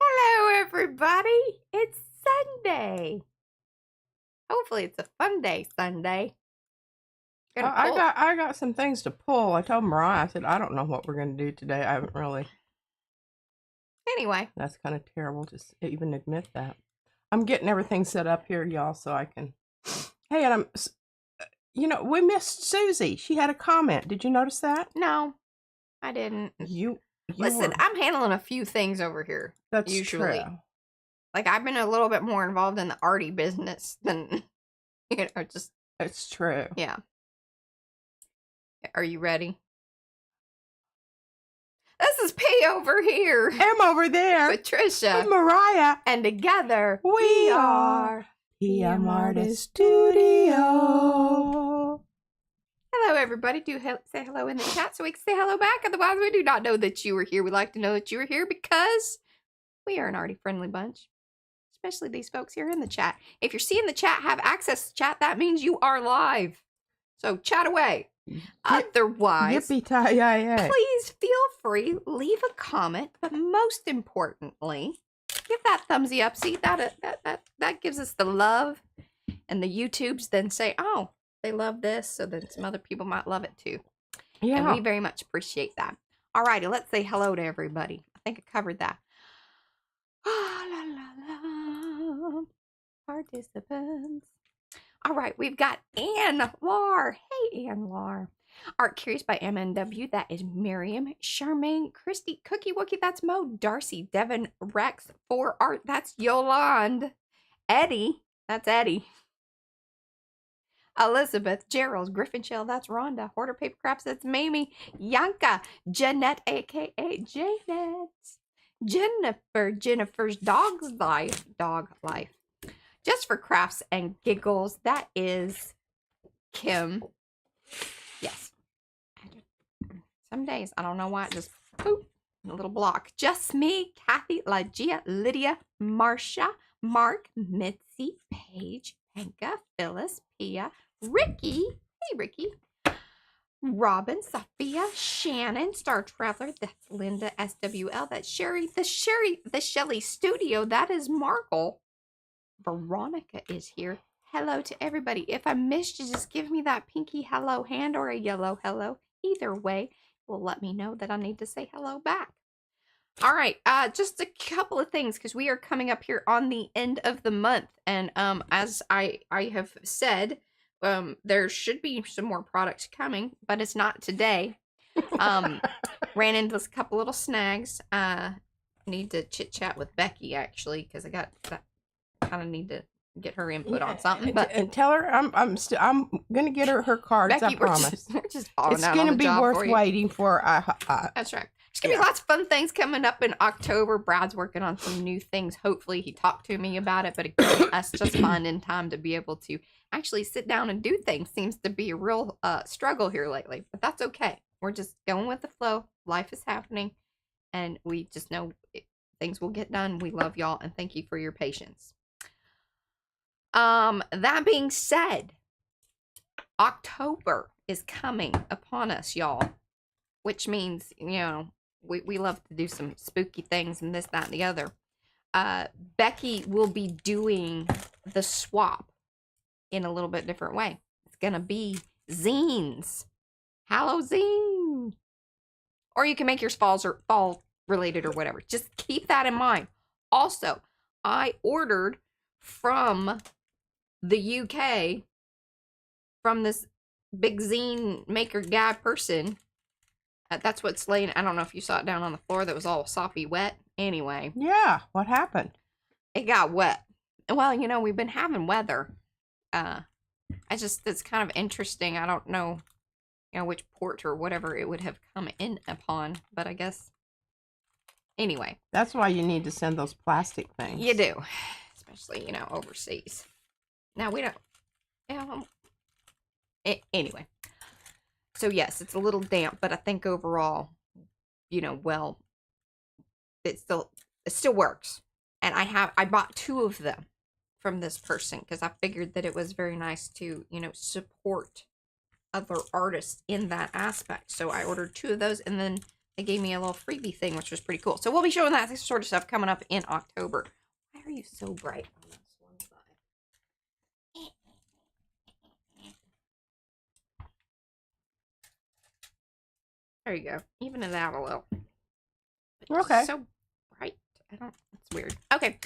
Hello, everybody. It's Sunday. Hopefully, it's a fun day Sunday. I got some things to pull. I told Mariah, I said, I don't know what we're going to do today. I haven't really. Anyway. That's kind of terrible to even admit that. I'm getting everything set up here, y'all, so I can. Hey, and we missed Susie. She had a comment. Did you notice that? No, I didn't. Listen, I'm handling a few things over here. That's usually true. Like, I've been a little bit more involved in the Arty business than, just. It's true. Yeah. Are you ready? This is P over here. M over there. Patricia. And Mariah. And together, we are PM Artist Studio. Hello, everybody. Do say hello in the chat so we can say hello back. Otherwise, we do not know that you were here. We like to know that you were here because we are an arty-friendly bunch. Especially these folks here in the chat. If you're seeing the chat, have access to chat, that means you are live. So chat away. Otherwise, please feel free, leave a comment, but most importantly, give that thumbsy up. See, that gives us the love, and the YouTubes then say, oh, they love this, so then some other people might love it too. Yeah. And we very much appreciate that. All righty, let's say hello to everybody. I think I covered that. Oh, la, la, la. Participants. All right, we've got Ann Lar. Hey, Ann Lar. Art Curious by MNW. That is Miriam. Charmaine, Christy, Cookie Wookie. That's Mo. Darcy, Devin, Rex, 4 Art. That's Yolande. Eddie. That's Eddie. Elizabeth, Gerald, Griffin Shell. That's Rhonda. Hoarder Paper Crafts. That's Mamie. Yanka. Jeanette, a.k.a. Janet. Jennifer's Dog Life. Just for Crafts and Giggles, that is Kim. Yes. Some days, I don't know why, it just boop, a little block. Just me, Kathy, Lygia, Lydia, Marcia, Mark, Mitzi, Paige, Penka, Phyllis, Pia, Ricky. Hey, Ricky. Robin, Sophia, Shannon, Star Traveler. That's Linda, SWL. That's Sherry, the Shelly Studio. That is Markle. Veronica is here. Hello to everybody. If I missed you, just give me that pinky hello hand or a yellow hello. Either way will let me know that I need to say hello back. All right, just a couple of things because we are coming up here on the end of the month. And as I have said, there should be some more products coming, but it's not today. Ran into a couple little snags. Need to chit chat with Becky actually because I got that. Kind of need to get her input on something, but and tell her I'm gonna get her cards. Becky, I promise. We're just it's gonna be worth waiting for. That's right. There's gonna be lots of fun things coming up in October. Brad's working on some new things. Hopefully, he talked to me about it, but again, us just finding time to be able to actually sit down and do things seems to be a real struggle here lately. But that's okay. We're just going with the flow. Life is happening, and we just know things will get done. We love y'all, and thank you for your patience. That being said, October is coming upon us, y'all, which means, we love to do some spooky things and this, that, and the other. Becky will be doing the swap in a little bit different way. It's going to be zines. Halloween. Or you can make yours fall related or whatever. Just keep that in mind. Also, I ordered from the UK from this big zine maker guy person. That's what's laying. I don't know if you saw it down on the floor that was all soppy wet. Anyway. Yeah. What happened? It got wet. Well, we've been having weather. It's kind of interesting. I don't know, which port or whatever it would have come in upon, but I guess. Anyway. That's why you need to send those plastic things. You do. Especially, overseas. Now, we don't, anyway. So, yes, it's a little damp, but I think overall, well, it still works. And I bought 2 of them. from this person because I figured that it was very nice to, you know, support other artists in that aspect. So I ordered 2 of those, and then they gave me a little freebie thing, which was pretty cool. So we'll be showing that sort of stuff coming up in October. Why are you so bright on this one side? There you go. Even it out a little. Okay. So bright. I don't. It's weird. Okay.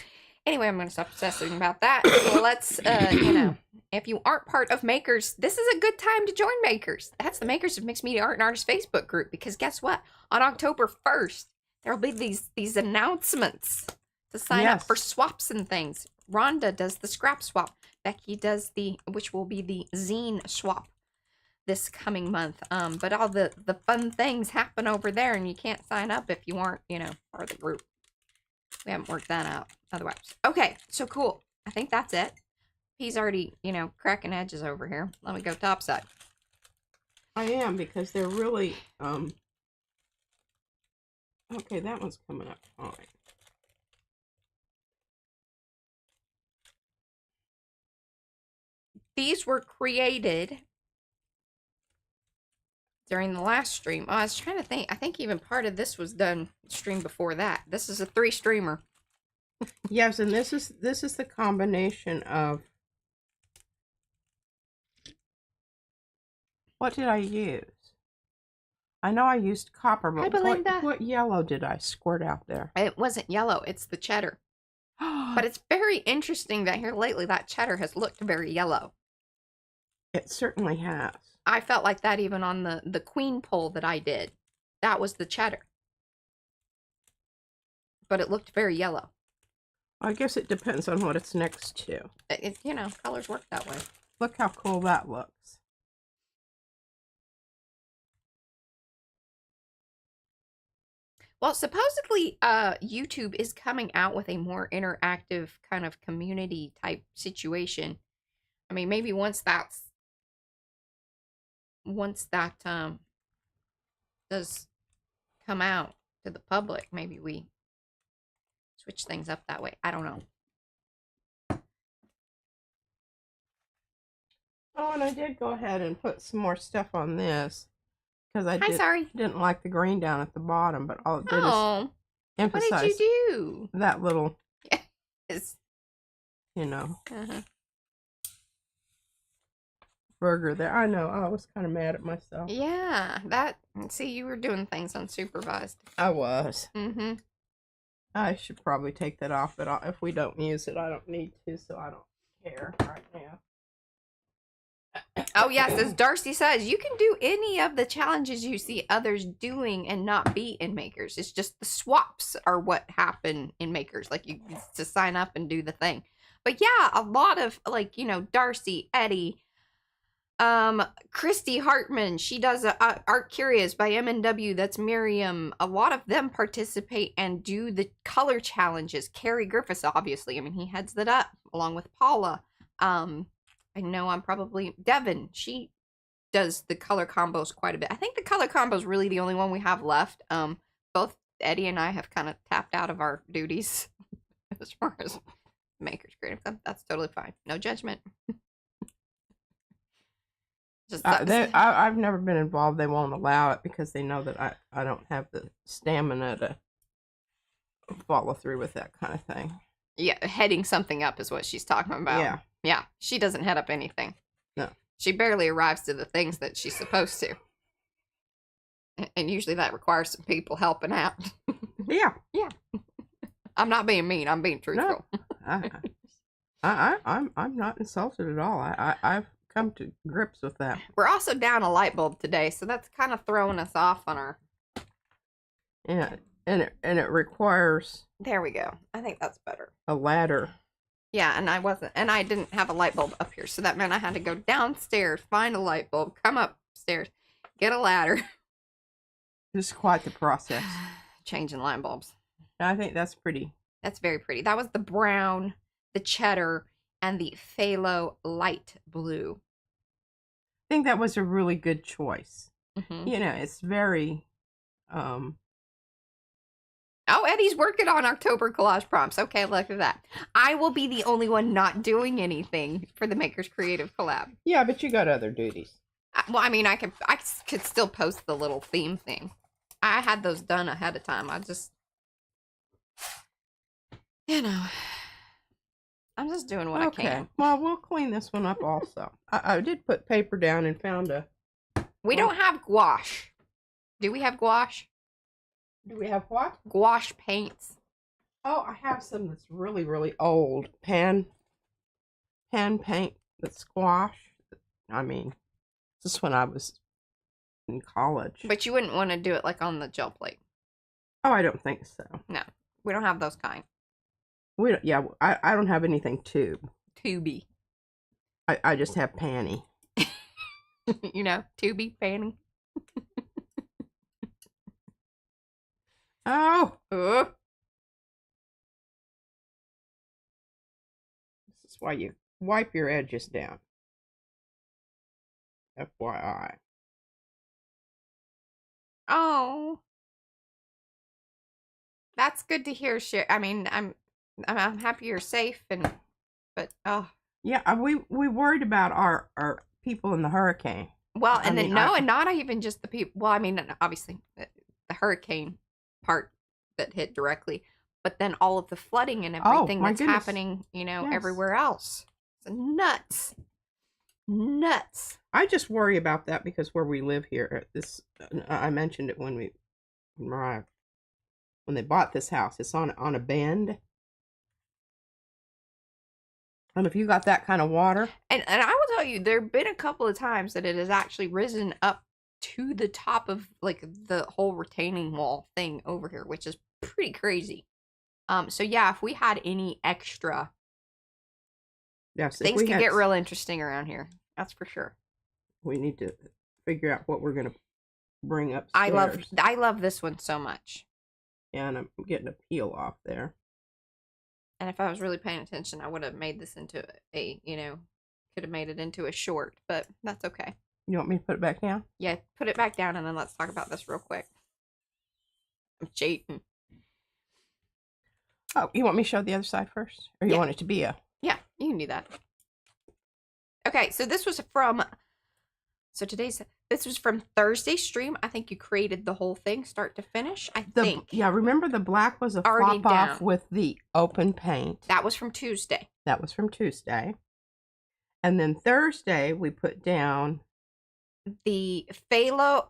Anyway, I'm going to stop obsessing about that. So let's, you know, if you aren't part of Makers, this is a good time to join Makers. That's the Makers of Mixed Media Art and Artists Facebook group. Because guess what? On October 1st, there will be these announcements to sign up for swaps and things. Rhonda does the scrap swap. Becky does which will be the zine swap this coming month. But all the fun things happen over there, and you can't sign up if you aren't, you know, part of the group. We haven't worked that out otherwise. Okay, so cool. I think that's it. He's already, you know, cracking edges over here. Let me go topside. I am, because they're really, okay, that one's coming up. All right. These were created during the last stream. Oh, I was trying to think. I think even part of this was done stream before that. This is a 3-streamer. Yes, and this is the combination of, what did I use? I know I used copper, but what yellow did I squirt out there? It wasn't yellow. It's the cheddar. But it's very interesting that here lately that cheddar has looked very yellow. It certainly has. I felt like that even on the queen poll that I did. That was the cheddar. But it looked very yellow. I guess it depends on what it's next to. You know, colors work that way. Look how cool that looks. Well, supposedly, YouTube is coming out with a more interactive kind of community type situation. I mean, maybe once that does come out to the public, maybe we switch things up that way. I don't know. Oh, and I did go ahead and put some more stuff on this because I didn't like the green down at the bottom, but all it did is emphasize. What did you do? That little, Yes. You know, burger there. I know. I was kind of mad at myself. Yeah, see, you were doing things unsupervised. I was. Mm-hmm. I should probably take that off, but if we don't use it, I don't need to, so I don't care right now. Oh, yes, as Darcy says, you can do any of the challenges you see others doing and not be in Makers. It's just the swaps are what happen in Makers, like you to sign up and do the thing. But yeah, a lot of, like, you know, Darcy, Eddie, Christy Hartman, she does Art Curious by MNW, that's Miriam. A lot of them participate and do the color challenges. Carrie Griffiths, obviously, I mean, he heads that up along with Paula. I know I'm probably Devin. She does the color combos quite a bit. I think the color combo is really the only one we have left. Both Eddie and I have kind of tapped out of our duties as far as Makers creative. That's totally fine. No judgment. I've never been involved. They won't allow it because they know that I don't have the stamina to follow through with that kind of thing. Yeah, heading something up is what she's talking about. Yeah, she doesn't head up anything. No. She barely arrives to the things that she's supposed to. And usually that requires some people helping out. Yeah. Yeah. I'm not being mean. I'm being truthful. No. I'm not insulted at all. I've come to grips with that. We're also down a light bulb today, so that's kind of throwing us off on our... Yeah, and it requires... There we go. I think that's better. A ladder. Yeah, and I didn't have a light bulb up here, so that meant I had to go downstairs, find a light bulb, come upstairs, get a ladder. It's quite the process. Changing light bulbs. I think that's pretty. That's very pretty. That was the brown, the cheddar, and the phthalo light blue. I think that was a really good choice. Mm-hmm. You know, it's very Oh, Eddie's working on October collage prompts. Okay, look at that. I will be the only one not doing anything for the Makers Creative Collab. Yeah, but you got other duties. Well, I mean, I could still post the little theme thing. I had those done ahead of time. I just, you know, I'm just doing what I can. Well, we'll clean this one up also. I did put paper down and found a... We don't have gouache. Do we have gouache? Do we have what? Gouache paints. Oh, I have some that's really, really old. Pan paint that's squash. I mean, this is when I was in college. But you wouldn't want to do it like on the gel plate. Oh, I don't think so. No, we don't have those kind. We don't, yeah, I don't have anything Tubey. I just have panny. You know, tubey, panny. Oh! Oh. This is why you wipe your edges down. FYI. Oh. That's good to hear, I mean, I'm happy you're safe, but oh. Yeah, we worried about our people in the hurricane. Well, and then and not even just the people. Well, I mean, obviously the hurricane part that hit directly, but then all of the flooding and everything that's happening, you know, everywhere else. It's nuts. I just worry about that because where we live here, I mentioned it when Mariah, when they bought this house, it's on a bend. And if you got that kind of water. And I will tell you, there have been a couple of times that it has actually risen up to the top of like the whole retaining wall thing over here, which is pretty crazy. So yeah, if we had any extra, things could get real interesting around here. That's for sure. We need to figure out what we're gonna bring upstairs. I love this one so much. Yeah, and I'm getting a peel off there. And if I was really paying attention, I would have made this into could have made it into a short, but that's okay. You want me to put it back down? Yeah, put it back down and then let's talk about this real quick. I'm cheating. Oh, you want me to show the other side first? Or you want it to be a... Yeah, you can do that. Okay, so this was from... This was from Thursday's stream. I think you created the whole thing, start to finish, I think. Yeah, remember the black was a flop off with the open paint. That was from Tuesday. That was from Tuesday. And then Thursday, we put down... the phthalo,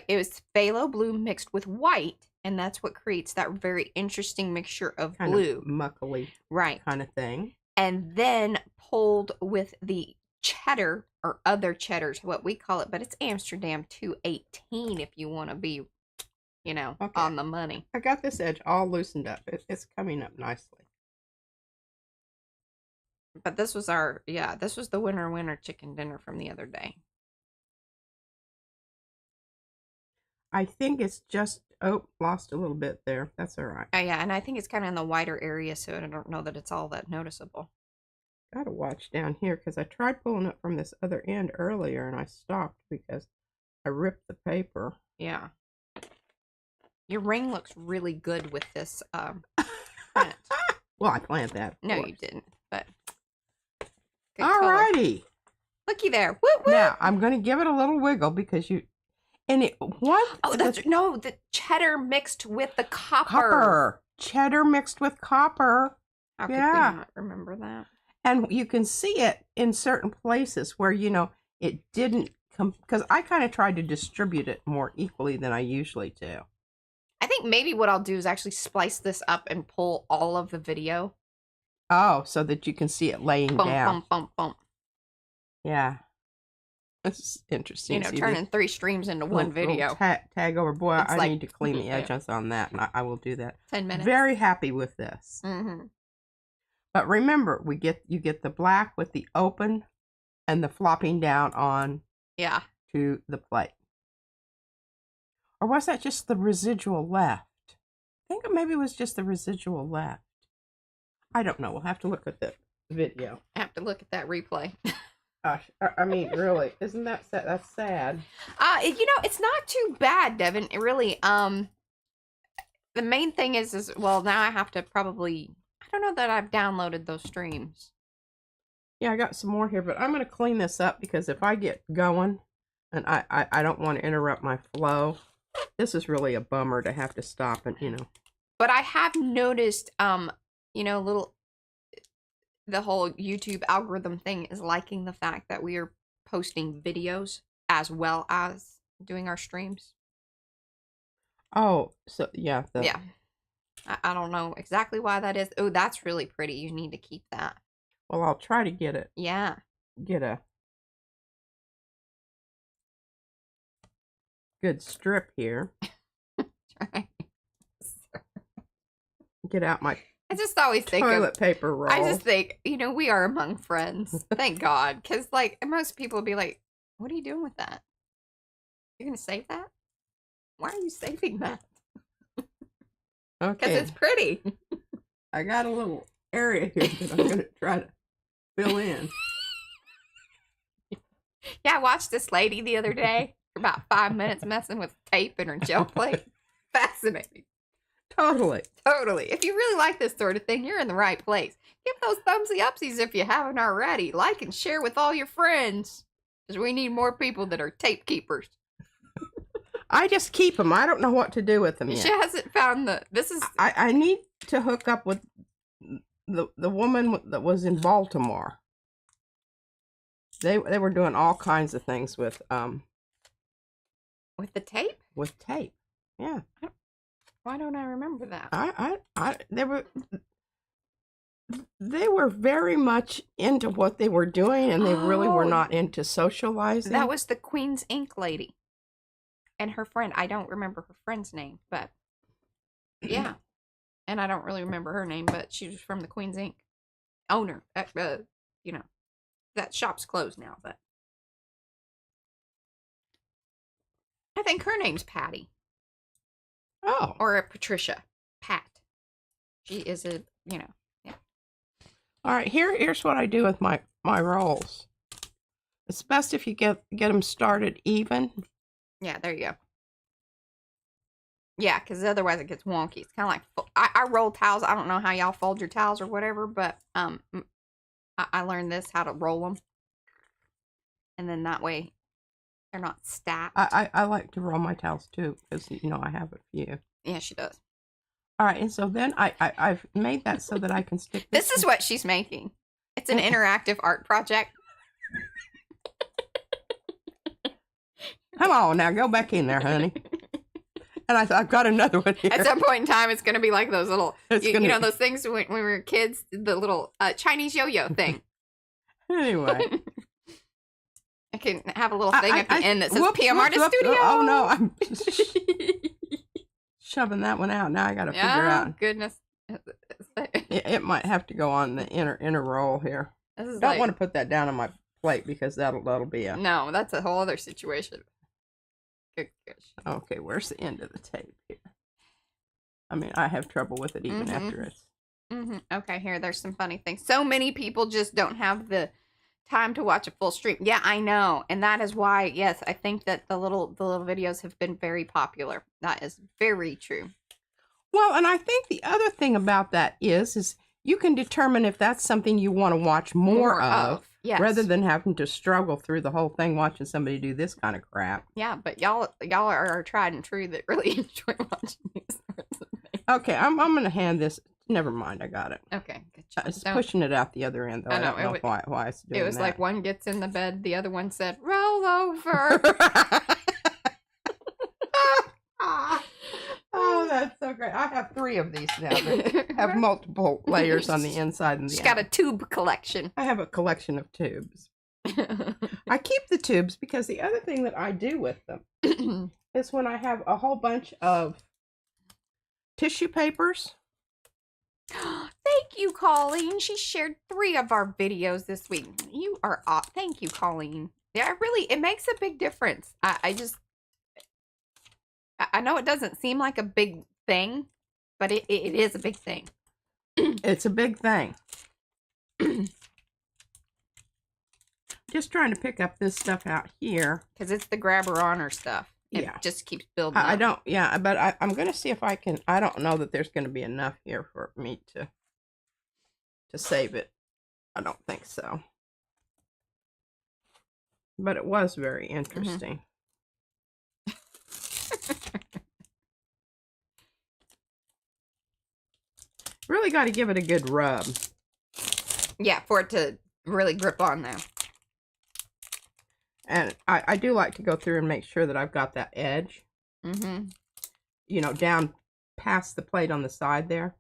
it was phthalo blue mixed with white, and that's what creates that very interesting mixture of kind blue. Of muckly right. kind of thing. And then pulled with the cheddar, or other cheddars, what we call it, but it's Amsterdam 218 if you want to be, on the money. I got this edge all loosened up. It's coming up nicely. But this was this was the winner chicken dinner from the other day. I think it's just, lost a little bit there. That's all right. Oh, yeah, and I think it's kind of in the wider area, so I don't know that it's all that noticeable. Gotta watch down here, because I tried pulling it from this other end earlier, and I stopped because I ripped the paper. Yeah. Your ring looks really good with this print. Well, I planned that. No, you didn't, but... Alrighty. Looky there. Woo, woo. Now, I'm going to give it a little wiggle because you... And it... What? Oh, the cheddar mixed with the copper. Copper. Cheddar mixed with copper. How could we not remember that? And you can see it in certain places where, it didn't come... Because I kind of tried to distribute it more equally than I usually do. I think maybe what I'll do is actually splice this up and pull all of the video. Oh, so that you can see it laying down. Bump, bump. Yeah. That's interesting. Turning 3 streams into one video. Tag over. Boy, I need to clean the edges on that, and I will do that. 10 minutes. Very happy with this. Mm-hmm. But remember, you get the black with the open and the flopping down on to the plate. Or was that just the residual left? I think maybe it was just the residual left. I don't know. We'll have to look at the video. I have to look at that replay. Gosh, I mean, really, isn't that sad? That's sad. It's not too bad, Devin. It really, the main thing is, well, now I have to probably, I don't know that I've downloaded those streams. Yeah, I got some more here, but I'm going to clean this up because if I get going and I don't want to interrupt my flow, this is really a bummer to have to stop and, you know. But I have noticed, you know, the whole YouTube algorithm thing is liking the fact that we are posting videos as well as doing our streams. Oh, so yeah. Yeah. I don't know exactly why that is. Oh, that's really pretty. You need to keep that. Well, I'll try to get it. Yeah. Get a good strip here. Get out my I just always think toilet paper roll. I just think, you know, we are among friends. Thank God. Because, like, most people would be like, what are you doing with that? You're going to save that? Why are you saving that? Okay. Because it's pretty. I got a little area here that I'm going to try to fill in. Yeah, I watched this lady the other day for about 5 minutes messing with tape in her gel plate. Fascinating. Totally. Totally. If you really like this sort of thing, you're in the right place. Give those thumbsy upsies if you haven't already. Like and share with all your friends. Because we need more people that are tape keepers. I just keep them. I don't know what to do with them yet. She hasn't found this is... I need to hook up with the woman that was in Baltimore. They were doing all kinds of things with the tape? With tape. Yeah. Why don't I remember that? They were very much into what they were doing, and they really were not into socializing. That was the Queen's Ink lady. And her friend. I don't remember her friend's name, but yeah. And I don't really remember her name, but she was from the Queen's Ink. Owner. You know, that shop's closed now, but I think her name's Patty. Oh. Or a Patricia. Pat. She is a, you know, yeah. All right, here's what I do with my rolls. It's best if you get them started even. Yeah, there you go. Yeah, because otherwise it gets wonky. It's kind of like, I roll towels. I don't know how y'all fold your towels or whatever, but I learned this, how to roll them. And then that way they're not stacked. I like to roll my towels too, because, you know, I have a few. Yeah, she does. All right, and so then I've made that so that I can stick this is what she's making. It's an interactive art project. Come on now, go back in there, honey. And I've got another one here. At some point in time, it's going to be like those little, you know, those things when we were kids, the little Chinese yo-yo thing. Anyway. I can have a little thing at the end that says PM Artist Studio. Oh, no. I'm shoving that one out. Now I got to figure out. Oh, goodness. It might have to go on the inner roll here. Don't want to put that down on my plate because that'll be a... No, that's a whole other situation. Good. Okay, where's the end of the tape here? I mean, I have trouble with it even after it's... Okay, here, there's some funny things. So many people just don't have the time to watch a full stream. Yeah, I know. And that is why, yes, I think that the little videos have been very popular. That is very true. Well, and I think the other thing about that is you can determine if that's something you want to watch more of. Yes. Rather than having to struggle through the whole thing watching somebody do this kind of crap. Yeah, but y'all are tried and true that really enjoy watching these sorts of things. Okay, I'm going to hand this. Never mind, I got it. Okay, good job. It's pushing it out the other end, though. I don't know why it's doing that. It was like one gets in the bed, the other one said, roll over. Oh, that's so great. I have 3 of these now that have multiple layers on the inside and the outside. She's got a tube collection. I have a collection of tubes. I keep the tubes because the other thing that I do with them is when I have a whole bunch of tissue papers. Thank you, Colleen. She shared 3 of our videos this week. You are off. Thank you, Colleen. Yeah, it makes a big difference. I know it doesn't seem like a big thing, but it is a big thing. It's a big thing. Just trying to pick up this stuff out here. Because it's the grabber honor stuff. It just keeps building I up. don't, yeah, but I'm going to see if I can, I don't know that there's going to be enough here for me to save it. I don't think so. But it was very interesting. Really got to give it a good rub. Yeah, for it to really grip on there. And I do like to go through and make sure that I've got that edge. You know, down past the plate on the side there.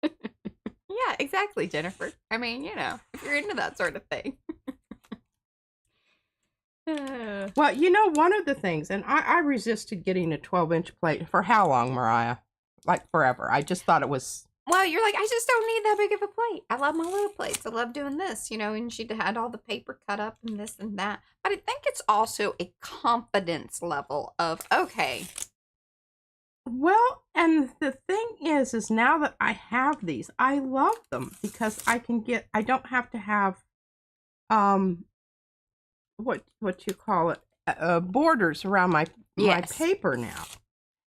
Yeah, exactly, Jennifer. I mean, you know, if you're into that sort of thing. Well, you know, one of the things, and I resisted getting a 12-inch plate for how long, Mariah? Like forever. I just thought it was... Well, you're like, I just don't need that big of a plate. I love my little plates. I love doing this, you know, and she had all the paper cut up and this and that. But I think it's also a confidence level of, okay. Well, and the thing is now that I have these, I love them because I can get, I don't have to have, what you call it, borders around my paper now.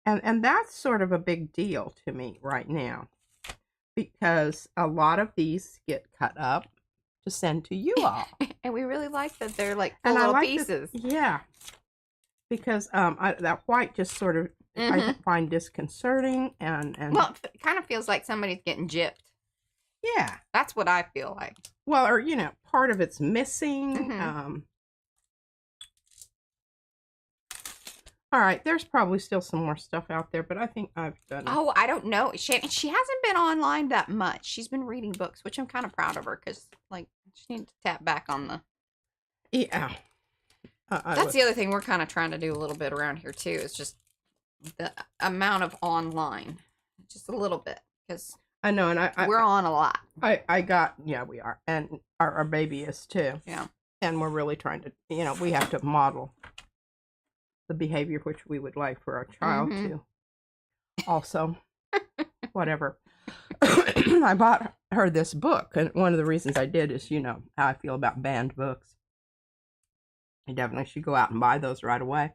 And that's sort of a big deal to me right now. Because a lot of these get cut up to send to you all. And we really like that they're like full little pieces. Yeah. Because that white just sort of, I find disconcerting. And well, it kind of feels like somebody's getting gypped. Yeah. That's what I feel like. Well, or, you know, part of it's missing. All right, there's probably still some more stuff out there, but I think I've done it. Oh, I don't know. She hasn't been online that much. She's been reading books, which I'm kind of proud of her because, like, she needs to tap back on the... Yeah. That's the other thing we're kind of trying to do a little bit around here, too. It's just the amount of online. Just a little bit, because... I know, and we're on a lot. Yeah, we are. And our baby is, too. Yeah. And we're really trying to, you know, we have to model the behavior which we would like for our child to also whatever. I bought her this book, and one of the reasons I did is, you know, how I feel about banned books. I definitely should go out and buy those right away.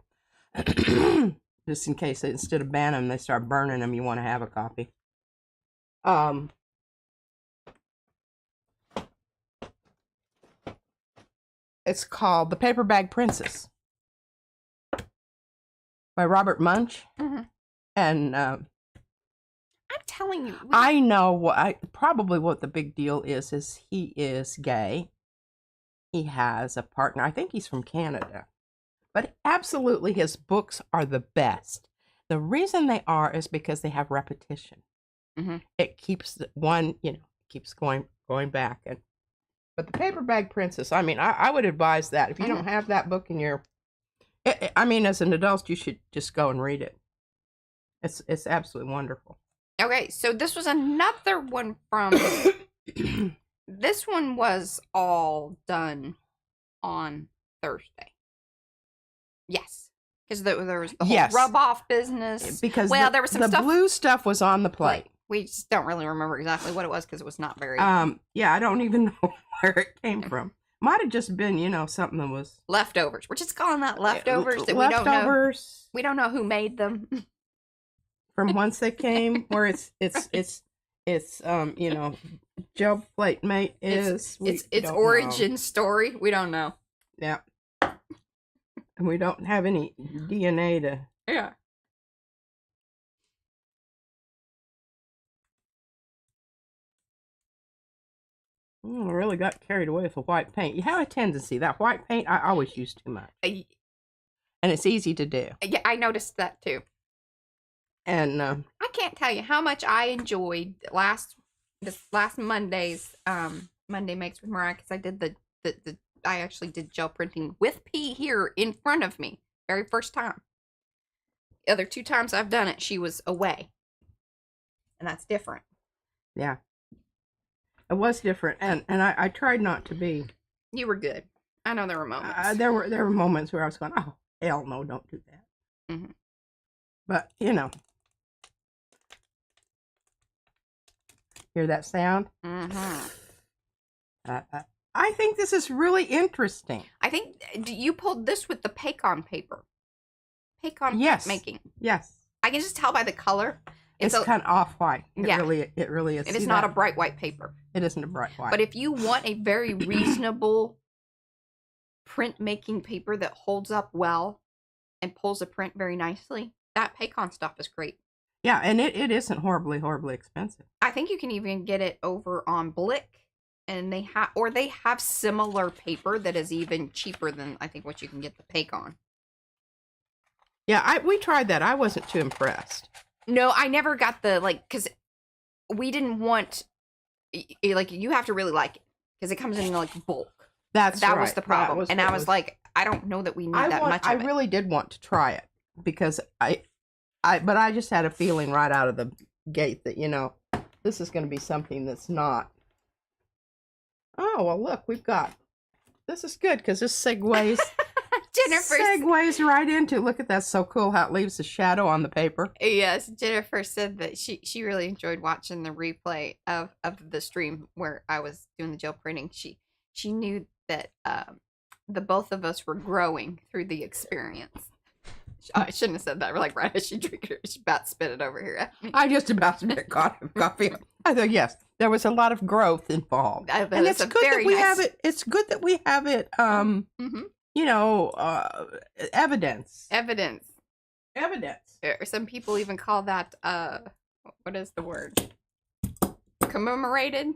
Just in case instead of banning them, they start burning them, you want to have a copy. It's called The Paper Bag Princess by Robert Munch. And I'm telling you, I know probably what the big deal is he is gay. He has a partner. I think he's from Canada. But absolutely his books are the best. The reason they are is because they have repetition. It keeps one, you know, keeps going back. But The Paper Bag Princess, I mean, I would advise that. If you don't have that book in your... I mean, as an adult, you should just go and read it. It's absolutely wonderful. Okay, so this was another one from... This one was all done on Thursday. Yes. Because there was the whole rub-off business. Because there was some the stuff... blue stuff was on the plate. We just don't really remember exactly what it was because it was not very... Yeah, I don't even know where it came from. Might have just been, you know, something that was... Leftovers. We're just calling that leftovers. That leftovers. We don't know who made them. From whence they came, where it's you know, gel plate mate is. Its origin story. We don't know. Yeah. And we don't have any DNA to... Yeah. I really got carried away with the white paint. You have a tendency, that white paint, I always use too much. And it's easy to do. Yeah, I noticed that too. And I can't tell you how much I enjoyed this last Monday's Monday Makes with Mariah, because I did I actually did gel printing with P here in front of me. Very first time. The other 2 times I've done it, she was away. And that's different. Yeah. It was different, and I tried not to be. You were good. I know there were moments. There were moments where I was going, oh, hell no, don't do that. But, you know. Hear that sound? I think this is really interesting. I think you pulled this with the Pacon paper. Pecon yes. making. Yes. I can just tell by the color. It's kind of off-white. Yeah. It really is. It is not a bright white paper. It isn't a bright white. But if you want a very reasonable print-making paper that holds up well and pulls a print very nicely, that Pecon stuff is great. Yeah, and it isn't horribly expensive. I think you can even get it over on Blick, and they have similar paper that is even cheaper than I think what you can get the Pecon. Yeah, we tried that. I wasn't too impressed. No, I never got the because we didn't want you have to really like it because it comes in bulk. That was the problem, and I was like, I don't know that we need that much. I really did want to try it because but I just had a feeling right out of the gate that this is going to be something that's not. Oh well, look, this is good because this segues. Jennifer segues right into. Look at that, so cool how it leaves a shadow on the paper. Yes, Jennifer said that she really enjoyed watching the replay of the stream where I was doing the gel printing. She knew that the both of us were growing through the experience. I shouldn't have said that. We're like right as she drank it, she about spit it over here at me. I just about spit coffee. I thought yes, there was a lot of growth involved, and it's good that we have it. It's good that we have it. Evidence. Or some people even call that what is the word? Commemorated.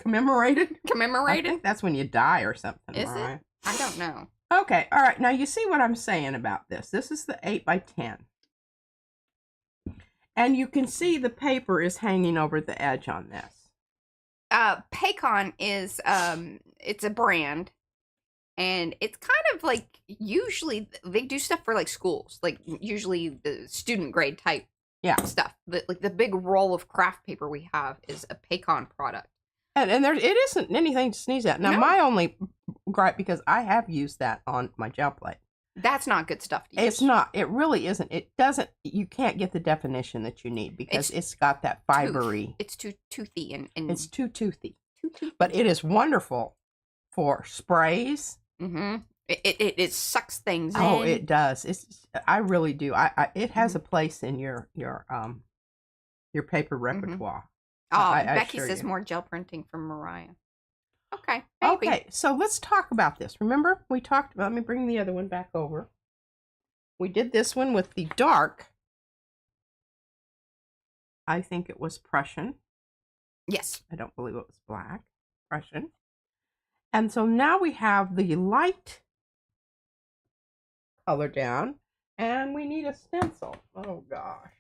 I think that's when you die or something. Is it? I don't know. Okay, all right. Now you see what I'm saying about this. This is the 8x10. And you can see the paper is hanging over the edge on this. Pecon is it's a brand, and it's kind of usually they do stuff for schools, usually the student grade type stuff. The big roll of craft paper we have is a Pecon product. And it isn't anything to sneeze at. Now, my only gripe, because I have used that on my gel plate. That's not good stuff to use. It's not. It really isn't. It doesn't. You can't get the definition that you need because it's got that fibery. It's too toothy. And it's too toothy. But it is wonderful for sprays. Mm-hmm. It sucks things in. Oh, it does. I really do. It has a place in your paper repertoire. Becky says more gel printing from Mariah. Okay. Maybe. Okay, so let's talk about this. Remember, we talked about, let me bring the other one back over. We did this one with the dark. I think it was Prussian. Yes. I don't believe it was black. Prussian. And so now we have the light color down, and we need a stencil. Oh, gosh.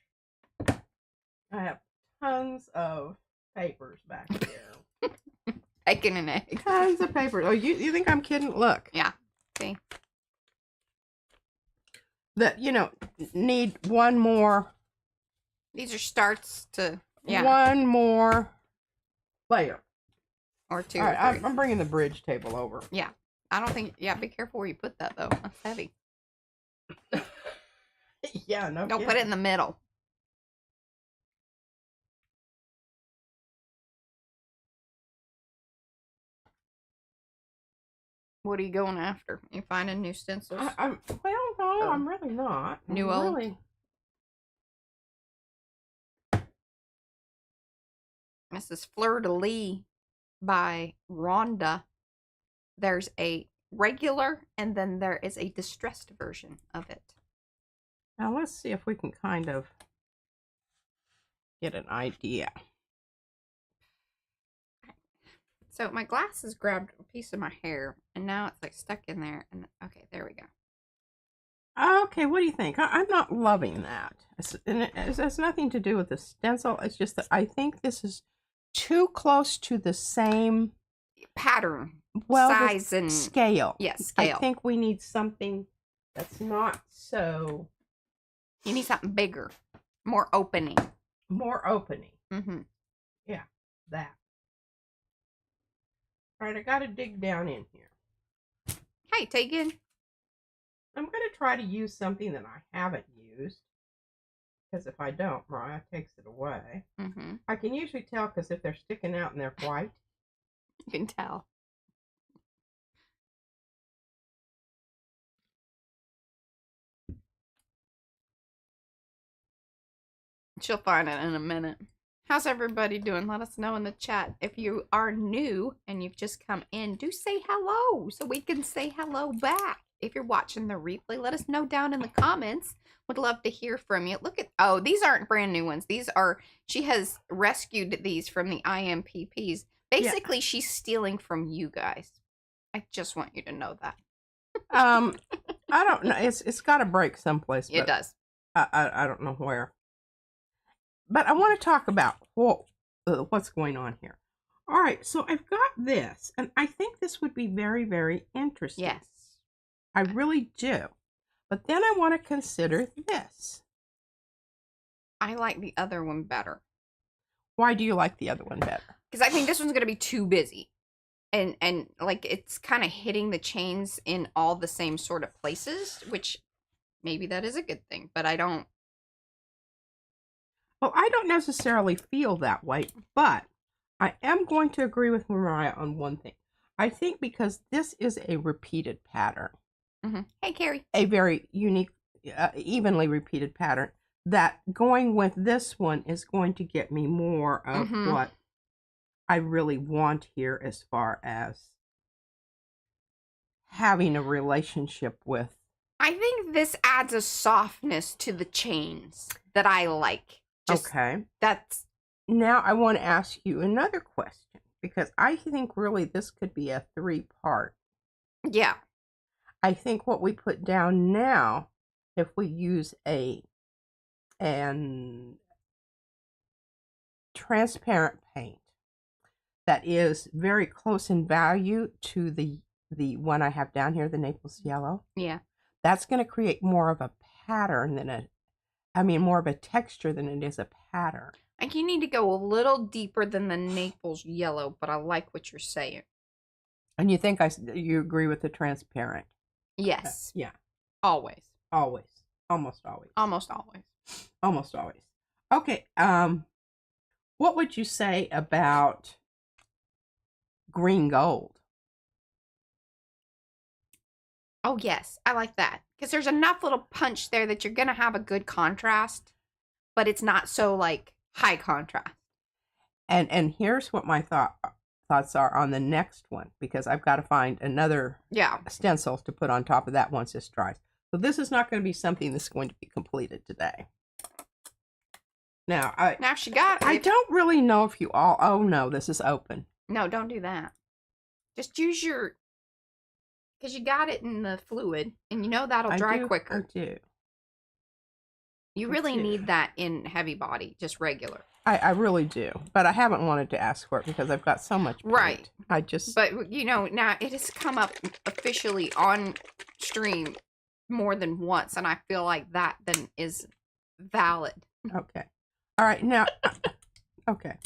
I have tons of papers back here. Bacon and eggs. Tons of papers. Oh, you think I'm kidding? Look. Yeah. See? That, need one more. These are starts to, one more layer. Or two. All right, I'm bringing the bridge table over. Yeah. I don't think, be careful where you put that, though. That's heavy. Yeah, no Don't put it in the middle. What are you going after? You finding new stencils? No, I'm really not. New old? Really... This is Fleur de Lis by Rhonda. There's a regular, and then there is a distressed version of it. Now let's see if we can kind of get an idea. So my glasses grabbed a piece of my hair, and now it's stuck in there. And okay, there we go. Okay, what do you think? I'm not loving that. It has nothing to do with the stencil. It's just that I think this is too close to the same pattern, size, and scale. Yes, scale. I think we need something that's not so. You need something bigger, more opening. More opening. Mm-hmm. Yeah, that. All right, I got to dig down in here. Hey, Tegan. I'm going to try to use something that I haven't used. Because if I don't, Mariah takes it away. Mm-hmm. I can usually tell because if they're sticking out and they're white. You can tell. She'll find it in a minute. How's everybody doing? Let us know in the chat. If you are new and you've just come in, do say hello so we can say hello back. If you're watching the replay, let us know down in the comments. Would love to hear from you. Look at, oh, these aren't brand new ones. These are, she has rescued these from the IMPPs. Basically, yeah. She's stealing from you guys. I just want you to know that. I don't know. It's got to break someplace. It does. I don't know where. But I want to talk about what's going on here. All right, so I've got this, and I think this would be very, very interesting. Yes. I really do. But then I want to consider this. I like the other one better. Why do you like the other one better? Because I think this one's going to be too busy. And like, it's kind of hitting the chains in all the same sort of places, which maybe that is a good thing, but I don't. Well, I don't necessarily feel that way, but I am going to agree with Mariah on one thing. I think because this is a repeated pattern. Mm-hmm. Hey, Carrie. A very unique, evenly repeated pattern, that going with this one is going to get me more of what I really want here as far as having a relationship with. I think this adds a softness to the chains that I like. Okay. That's. Now I want to ask you another question, because I think really this could be a 3-part. Yeah. I think what we put down now, if we use an transparent paint that is very close in value to the one I have down here, the Naples yellow. Yeah. That's going to create more of a pattern than more of a texture than it is a pattern. Like, you need to go a little deeper than the Naples yellow, but I like what you're saying. And you think you agree with the transparent? Yes. Yeah. Always. Always. Almost always. Almost always. Almost always. Okay. What would you say about green gold? Oh, yes. I like that. Because there's enough little punch there that you're going to have a good contrast, but it's not so, like, high contrast. And here's what my thoughts are on the next one, because I've got to find another stencil to put on top of that once this dries. So this is not going to be something that's going to be completed today. Now she got it. I don't really know if you all. Oh no, this is open. No, don't do that. Just use your, because you got it in the fluid, and you know that'll dry quicker. I do. You really need that in heavy body, just regular. I really do, but I haven't wanted to ask for it because I've got so much paint. Right. But you know, now it has come up officially on stream more than once, and I feel like that then is valid. Okay. All right. Now, okay.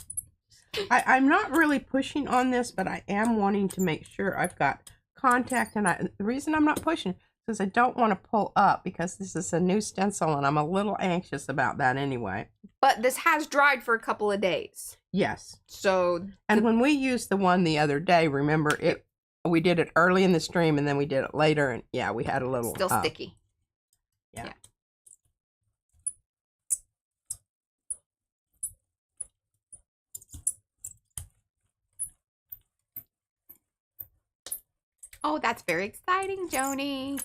I'm not really pushing on this, but I am wanting to make sure I've got contact, and the reason I'm not pushing is I don't want to pull up because this is a new stencil and I'm a little anxious about that anyway. But this has dried for a couple of days. Yes. So. And when we used the one the other day, remember we did it early in the stream and then we did it later, and yeah, we had a little. Still sticky. Yeah. Oh, that's very exciting, Joni.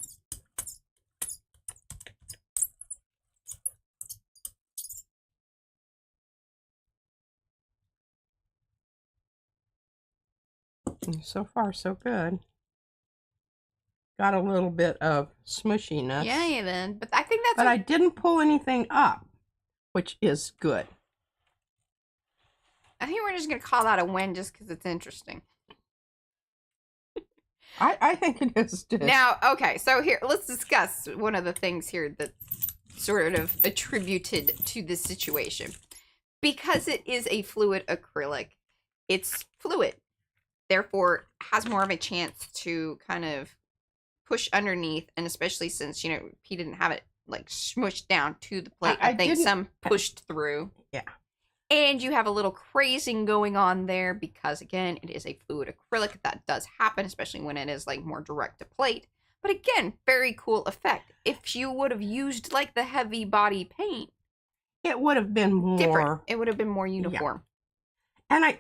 So far, so good. Got a little bit of smushiness. Yeah, you did. But I think that's. But I didn't pull anything up, which is good. I think we're just going to call that a win just because it's interesting. I think it is too. Now, okay, so here, let's discuss one of the things here that's sort of attributed to this situation. Because it is a fluid acrylic, it's fluid. Therefore, has more of a chance to kind of push underneath, and especially since, you know, he didn't have it, like, smushed down to the plate. I think some pushed through. Yeah. And you have a little crazing going on there because, again, it is a fluid acrylic. That does happen, especially when it is, like, more direct to plate. But, again, very cool effect. If you would have used, like, the heavy body paint, It would have been more different. It would have been more uniform. Yeah.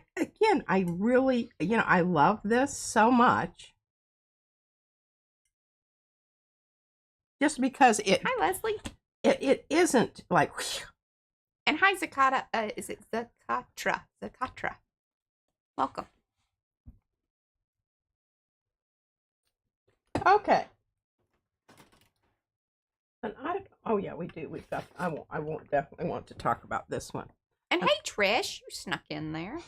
And I really, I love this so much. Just because Hi, Leslie. It isn't like. Whew. And hi, Zakata. Is it Zakatra? Zakatra. Welcome. Okay. And oh yeah, we do. We've got. I won't definitely want to talk about this one. And hey, Trish, you snuck in there.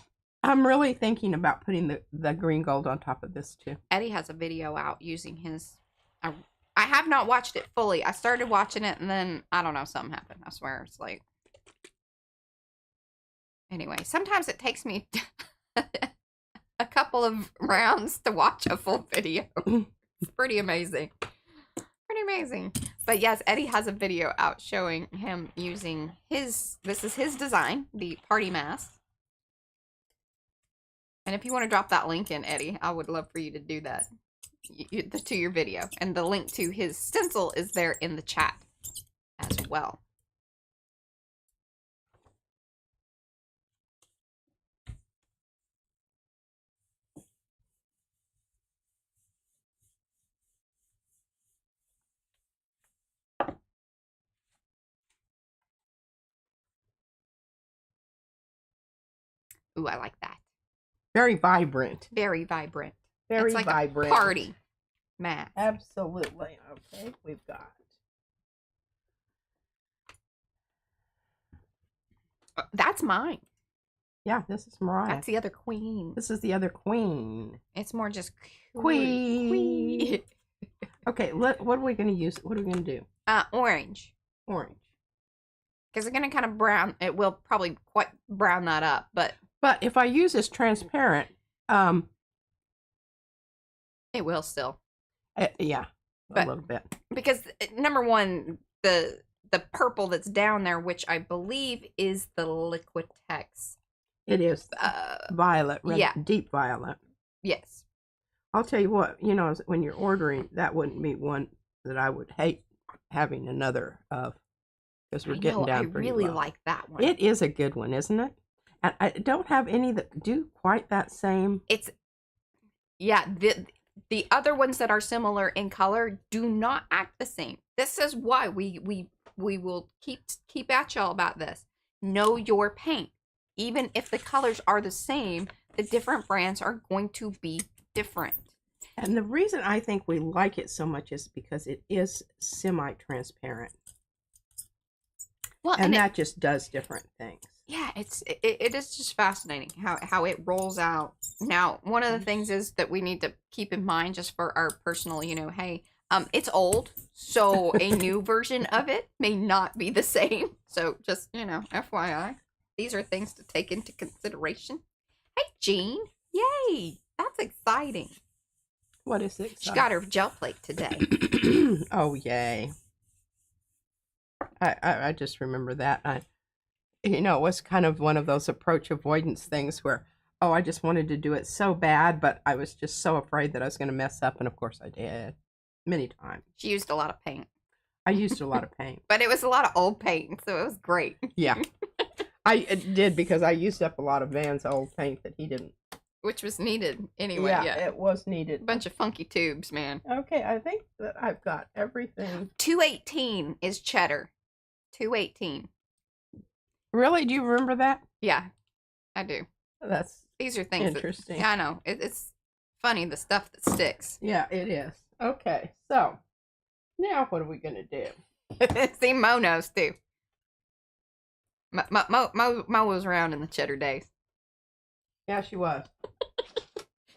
I'm really thinking about putting the green gold on top of this too. Eddie has a video out using his. I have not watched it fully. I started watching it and then I don't know, something happened. I swear, it's like. Anyway, sometimes it takes me a couple of rounds to watch a full video. It's pretty amazing. Pretty amazing. But yes, Eddie has a video out showing him using this is his design, the party mask. And if you want to drop that link in, Eddie, I would love for you to do that to your video. And the link to his stencil is there in the chat as well. Ooh, I like that. Very vibrant. Very vibrant. Very it's like vibrant. A party mask. Absolutely. Okay, we've got. That's mine. Yeah, this is Mariah. That's the other queen. This is the other queen. It's more just queen. Okay, what are we going to use? What are we going to do? Orange. Orange. Because it's going to kind of brown. It will probably quite brown that up, but if I use this transparent, it will still. Yeah, a little bit. Because number one, the purple that's down there, which I believe is the Liquitex. It is violet, red, yeah, deep violet. Yes. I'll tell you what, when you're ordering, that wouldn't be one that I would hate having another of, because we're getting down pretty low. I really like that one. It is a good one, isn't it? And I don't have any that do quite that same. Yeah, the other ones that are similar in color do not act the same. This is why we will keep at y'all about this. Know your paint. Even if the colors are the same, the different brands are going to be different. And the reason I think we like it so much is because it is semi-transparent. Well, and that just does different things. Yeah, it is just fascinating how it rolls out. Now, one of the things is that we need to keep in mind, just for our personal, hey, it's old, so a new version of it may not be the same. So just, FYI, these are things to take into consideration. Hey, Jean, yay, that's exciting. What is it? She got her gel plate today. Oh, yay. I just remember that. It was kind of one of those approach avoidance things where, I just wanted to do it so bad, but I was just so afraid that I was going to mess up. And of course I did. Many times. She used a lot of paint. I used a lot of paint. But it was a lot of old paint, so it was great. Yeah. I did, because I used up a lot of Van's old paint that he didn't. Which was needed anyway. Yeah, it was needed. A bunch of funky tubes, man. Okay, I think that I've got everything. 218 is cheddar. 218. Really? Do you remember that? Yeah, I do. These are things interesting. Yeah, I know. It's funny, the stuff that sticks. Yeah, it is. Okay, so now what are we going to do? See, Mo knows too. Mo was around in the cheddar days. Yeah, she was.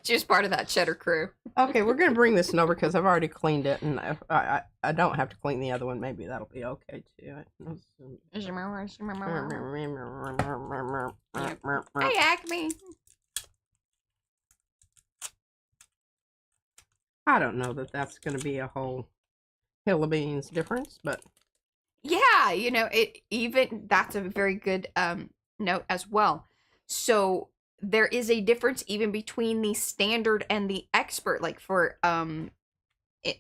She was part of that cheddar crew. Okay, we're going to bring this one over because I've already cleaned it, and I don't have to clean the other one. Maybe that'll be okay too. Hey, Acme. I don't know that that's going to be a whole hill of beans difference, but yeah, that's a very good note as well. So there is a difference even between the standard and the expert. Like for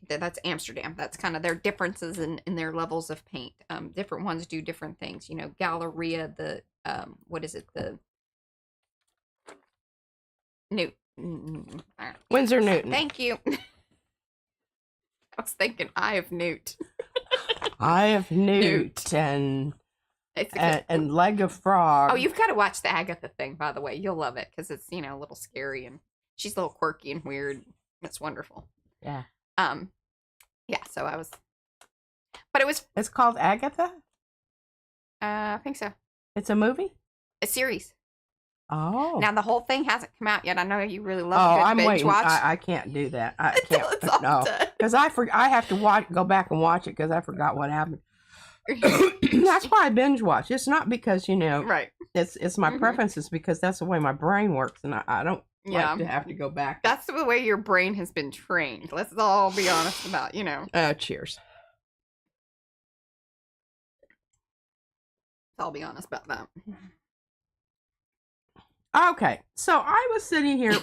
that's Amsterdam. That's kind of their differences in their levels of paint. Different ones do different things. You know, Galleria, the what is it? The Windsor Newton. Thank you. I was thinking Eye of Newt. Eye of Newt and Leg of Frog. Oh, you've got to watch the Agatha thing, by the way. You'll love it because it's, a little scary and she's a little quirky and weird. It's wonderful. Yeah. Yeah, so I was, but it was. It's called Agatha? I think so. It's a movie? A series. Oh. Now the whole thing hasn't come out yet. I know you really love I'm binge waiting. watch. I can't do that. I can't. It's all No, because I have to go back and watch it because I forgot what happened. That's why I binge watch. It's not because right. It's my preferences because that's the way my brain works, and I don't like to have to go back. That's the way your brain has been trained. Let's all be honest about Cheers. I'll be honest about that. Okay, so I was sitting here,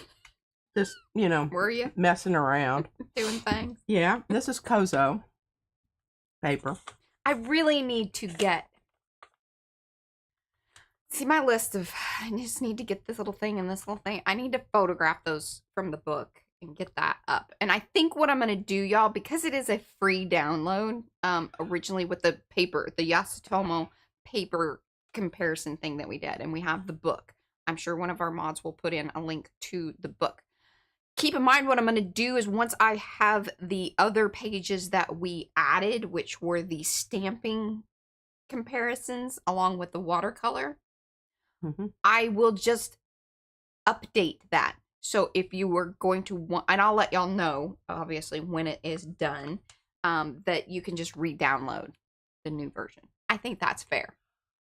just were you messing around, doing things? Yeah, this is Kozo paper. I really need to see my list of. I just need to get this little thing and this little thing. I need to photograph those from the book and get that up. And I think what I'm gonna do, y'all, because it is a free download, originally with the paper, the Yasutomo paper comparison thing that we did, and we have the book. I'm sure one of our mods will put in a link to the book. Keep in mind what I'm going to do is once I have the other pages that we added, which were the stamping comparisons along with the watercolor, I will just update that. So if you were going to want, and I'll let y'all know, obviously, when it is done, that you can just re-download the new version. I think that's fair.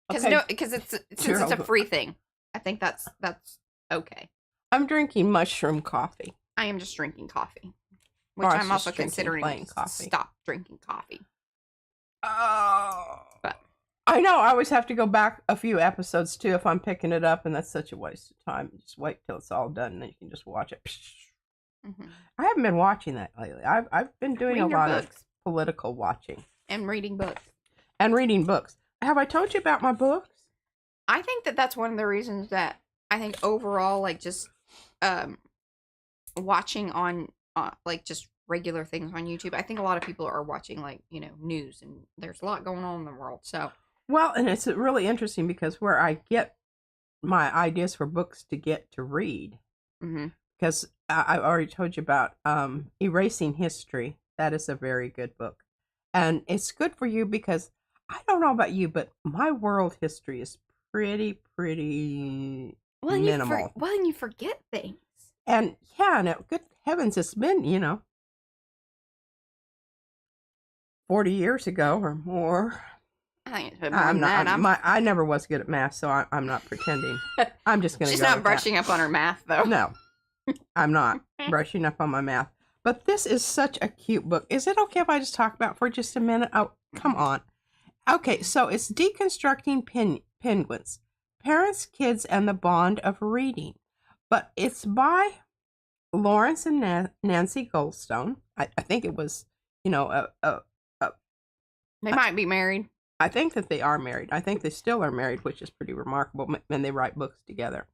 Because since it's a free thing. I think that's okay. I'm drinking mushroom coffee. I am just drinking coffee, which I'm also considering stop drinking coffee. Oh, but I know I always have to go back a few episodes too if I'm picking it up, and that's such a waste of time. Just wait till it's all done, and then you can just watch it. I haven't been watching that lately. I've been doing a lot of political watching and reading books. Have I told you about my books? I think that's one of the reasons that I think overall, like just watching on like just regular things on YouTube. I think a lot of people are watching like news, and there's a lot going on in the world. So well, and it's really interesting because where I get my ideas for books to get to read, because I already told you about Erasing History. That is a very good book, and it's good for you because I don't know about you, but my world history is pretty minimal. And you forget things. And good heavens, it's been 40 years ago or more. I think it's been more than that. I never was good at math, so I'm not pretending. I'm just going to. She's not brushing up on her math, though. No, I'm not brushing up on my math. But this is such a cute book. Is it okay if I just talk about it for just a minute? Oh, come on. Okay, so it's Deconstructing Penguins, Parents, Kids, and the Bond of Reading. But it's by Lawrence and Nancy Goldstone. I think it was, they might be married. I think that they are married. I think they still are married, which is pretty remarkable, and they write books together.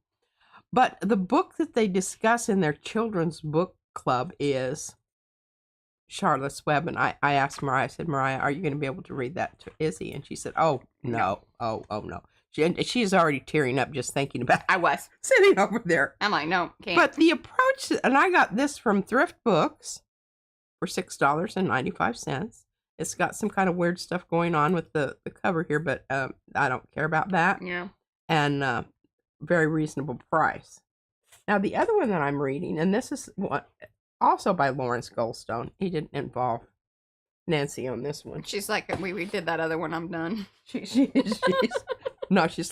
But the book that they discuss in their children's book club is Charlotte's Web, and I asked Mariah, I said, Mariah, are you going to be able to read that to Izzy? And she said, oh, no. Oh, no. She's already tearing up just thinking about it. I was. Sitting over there. I'm like, no, can't. But the approach, and I got this from Thrift Books for $6.95. It's got some kind of weird stuff going on with the cover here, but I don't care about that. Yeah. And very reasonable price. Now, the other one that I'm reading, and this is also by Lawrence Goldstone. He didn't involve Nancy on this one. She's like, we did that other one. I'm done. She's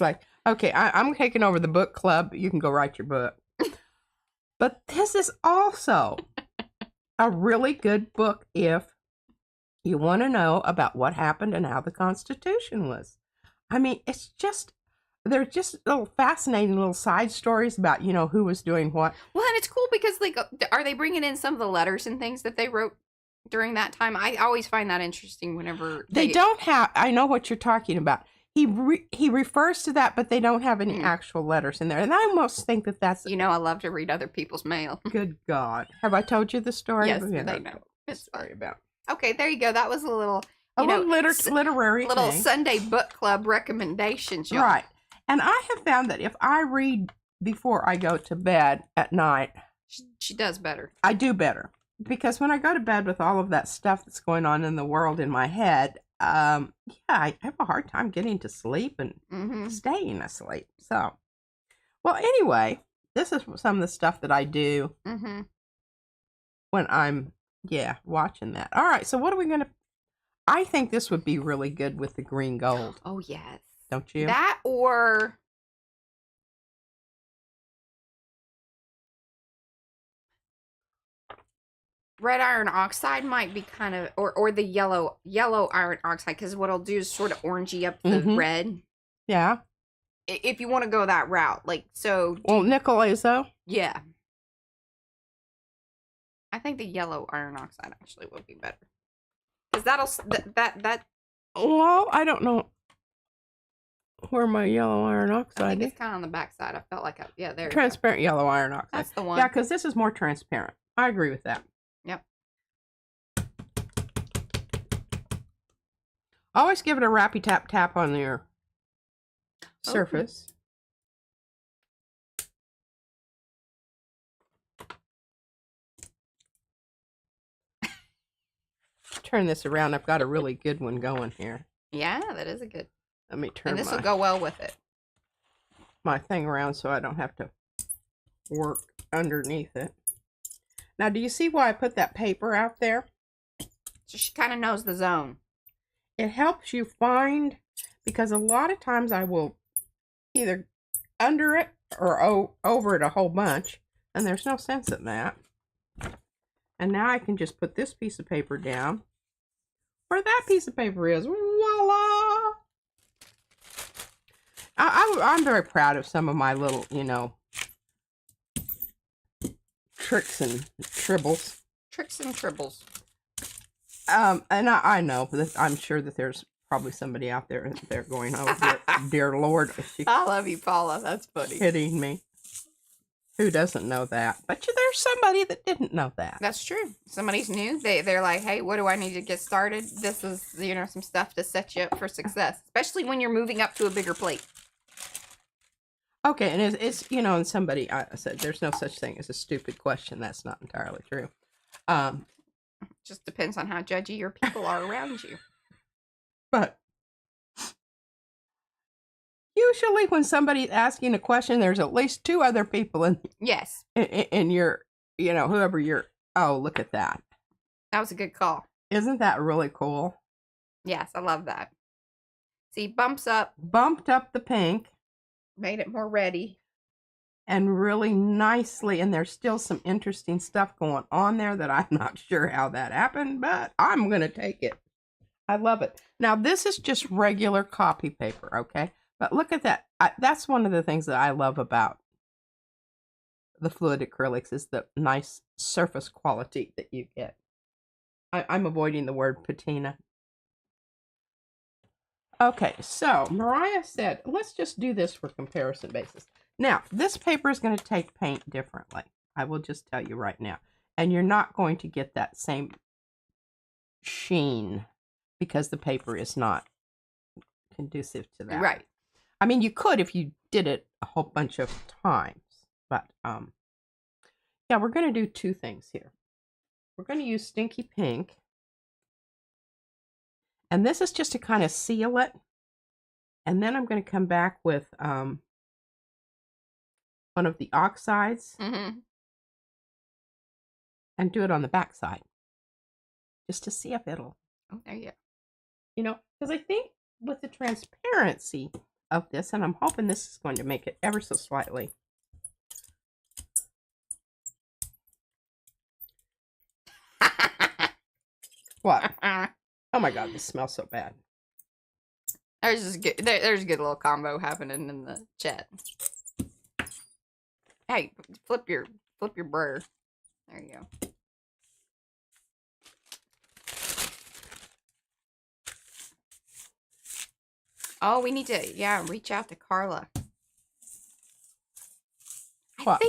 like, okay, I'm taking over the book club. You can go write your book. But this is also a really good book if you want to know about what happened and how the Constitution was. I mean, they're just little fascinating little side stories about, who was doing what. Well, and it's cool because, like, are they bringing in some of the letters and things that they wrote during that time. I always find that interesting whenever they don't have. I know what you're talking about. He refers to that, but they don't have any actual letters in there. And I almost think that that's... You know, I love to read other people's mail. Good God. Have I told you the story? Yes, they know. It's story about. Okay, there you go. That was a little... literary little thing. Sunday book club recommendations, y'all. Right. And I have found that if I read before I go to bed at night... She does better. I do better. Because when I go to bed with all of that stuff that's going on in the world in my head... I have a hard time getting to sleep and staying asleep. So, well, anyway, this is some of the stuff that I do when I'm, watching that. All right, so what are we going to... I think this would be really good with the green gold. Oh, yes. Don't you? That or... red iron oxide might be kind of, or the yellow iron oxide, because what I'll do is sort of orangey up the red. Yeah. If you want to go that route, like so. Well, nickel azo. Yeah. I think the yellow iron oxide actually would be better, because that'll that. Well, I don't know where my yellow iron oxide. I think it's kind of on the back side. I felt like there. Transparent yellow iron oxide. That's the one. Yeah, because this is more transparent. I agree with that. Yep. Always give it a rappy tap on your surface. Turn this around. I've got a really good one going here. Yeah, that is a good. Let me turn. And this will go well with it. My thing around so I don't have to work underneath it. Now, do you see why I put that paper out there? So she kind of knows the zone. It helps you find, because a lot of times I will either under it or over it a whole bunch, and there's no sense in that. And now I can just put this piece of paper down where that piece of paper is. Voila! I'm very proud of some of my little, tricks and tribbles. Tricks and tribbles. And I know that I'm sure that there's probably somebody out there that they're going, oh, dear Lord. I love you, Paula. That's funny. Kidding me. Who doesn't know that? But there's somebody that didn't know that. That's true. Somebody's new. They're like, hey, what do I need to get started? This is, some stuff to set you up for success, especially when you're moving up to a bigger plate. Okay, and it's and somebody I said there's no such thing as a stupid question. That's not entirely true. Just depends on how judgy your people are around you. But usually when somebody's asking a question, there's at least two other people in your, whoever you're, oh, look at that. That was a good call. Isn't that really cool? Yes, I love that. See, bumped up the pink. Made it more ready. And really nicely, and there's still some interesting stuff going on there that I'm not sure how that happened, but I'm going to take it. I love it. Now, this is just regular copy paper, okay? But look at that. That's one of the things that I love about the fluid acrylics is the nice surface quality that you get. I'm avoiding the word patina. Okay, so Mariah said, let's just do this for comparison basis. Now, this paper is going to take paint differently. I will just tell you right now. And you're not going to get that same sheen because the paper is not conducive to that. Right. I mean, you could if you did it a whole bunch of times. But, yeah, we're going to do two things here. We're going to use Stinky Pink. And this is just to kind of seal it. And then I'm going to come back with one of the oxides and do it on the back side. Just to see if it'll... Oh, there you go. Because I think with the transparency of this, and I'm hoping this is going to make it ever so slightly. What? Oh my God, this smells so bad. There's a good little combo happening in the chat. Hey, flip your brayer. There you go. Oh, we need to, yeah, reach out to Carla. What?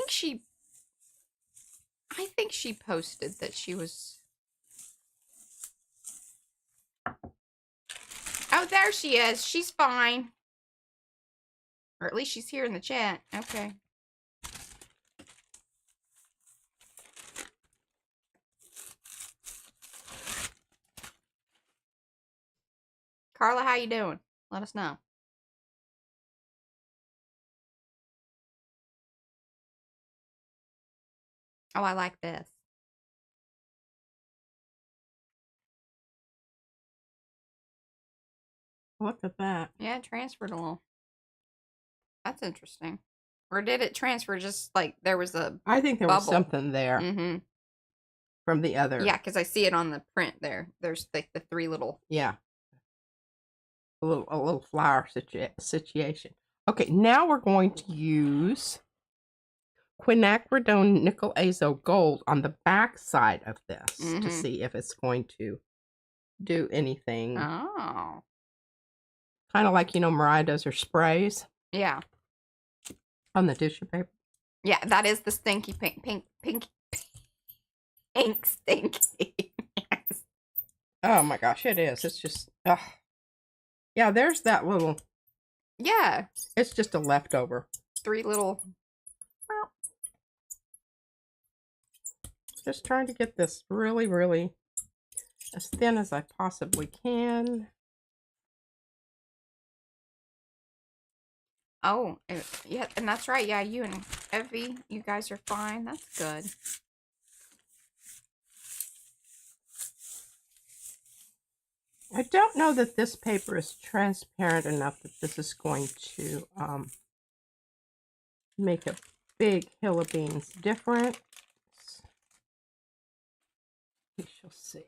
I think she posted that she was. Oh, there she is. She's fine. Or at least she's here in the chat. Okay. Carla, how you doing? Let us know. Oh, I like this. Look at that. Yeah, it transferred a little. That's interesting. Or did it transfer just like there was a I think there was bubble? something there from the other. Yeah, because I see it on the print there. There's like the three little. Yeah. A little flower situation. Okay, now we're going to use quinacridone nickel azo gold on the back side of this to see if it's going to do anything. Oh. Kind of like, you know, Mariah does her sprays. Yeah. On the tissue paper. Yeah, that is the stinky pink stinky. Oh my gosh, it is. It's just, yeah, there's that little. Yeah. It's just a leftover. Three little. Just trying to get this really, really as thin as I possibly can. Oh, yeah, and that's right. Yeah, you and Evie, you guys are fine. That's good. I don't know that this paper is transparent enough that this is going to make a big hill of beans difference. We shall see.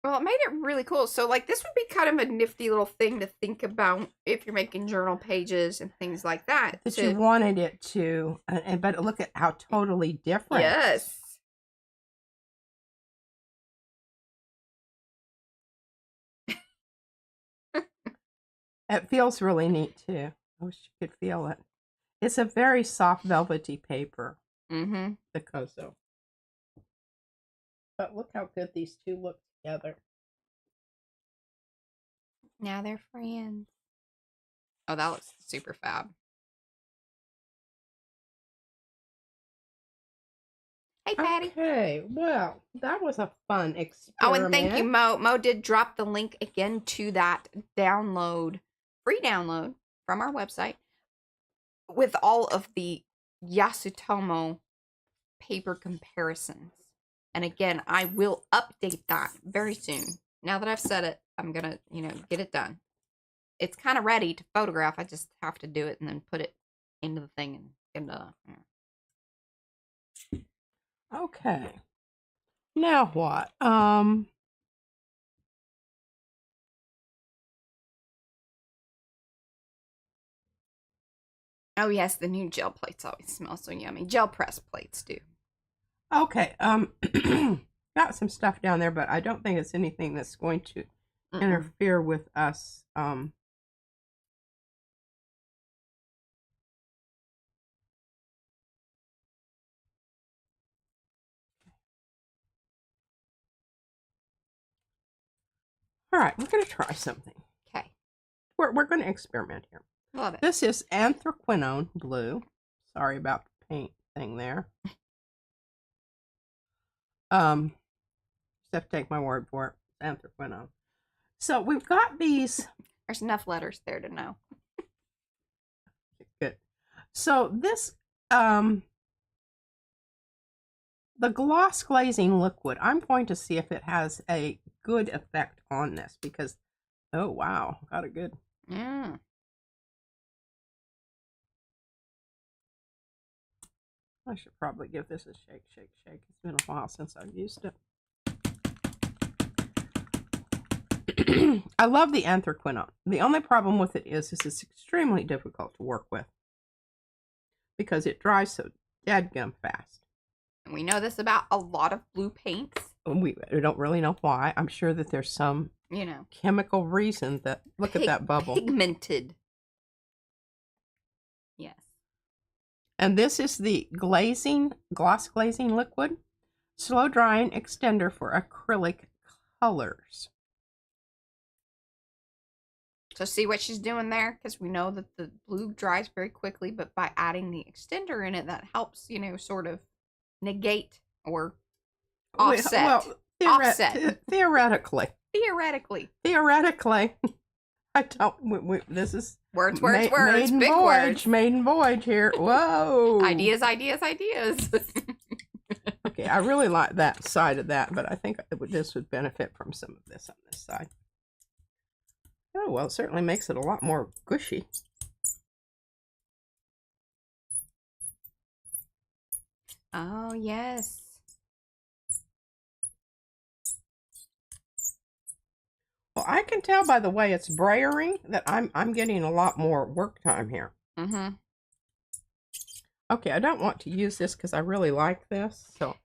Well, it made it really cool. So, like, this would be kind of a nifty little thing to think about if you're making journal pages and things like that. That you wanted it to, but look at how totally different. Yes. It feels really neat, too. I wish you could feel it. It's a very soft, velvety paper. Mm-hmm. The Coso. But look how good these two look together. Now they're friends. Oh, that looks super fab. Hey, Patty. Okay, well, that was a fun experiment. Oh, and thank you, Mo. Mo did drop the link again to that download, free download from our website with all of the Yasutomo paper comparisons. And again, I will update that very soon. Now that I've said it, I'm going to, get it done. It's kind of ready to photograph. I just have to do it and then put it into the thing and get it done. Okay. Now what? Oh yes, the new gel plates always smell so yummy. Gel press plates do. Okay. Got some stuff down there, but I don't think it's anything that's going to interfere with us. All right, we're going to try something. Okay. We're going to experiment here. Love it. This is anthraquinone blue. Sorry about the paint thing there. Just have to take my word for it. Anthraquinone. So we've got these. There's enough letters there to know. Good. So this, the gloss glazing liquid, I'm going to see if it has a good effect on this because, oh wow, got a good. Yeah. I should probably give this a shake, shake, shake. It's been a while since I've used it. I love the anthraquinone. The only problem with it is it's extremely difficult to work with because it dries so dadgum fast. And we know this about a lot of blue paints. We don't really know why. I'm sure that there's some, chemical reason that, look at that bubble. Pigmented. Yes. And this is the gloss glazing liquid, slow drying extender for acrylic colors. So see what she's doing there? Because we know that the blue dries very quickly, but by adding the extender in it, that helps, sort of negate or offset. Well, theoretically. I don't. This is words. Big words. Maiden voyage here. Whoa. Ideas. Okay, I really like that side of that, but I think this would benefit from some of this on this side. Oh, well, it certainly makes it a lot more gushy. Oh, yes. Well, I can tell by the way it's brayering that I'm getting a lot more work time here. Mm-hmm. Okay, I don't want to use this because I really like this. So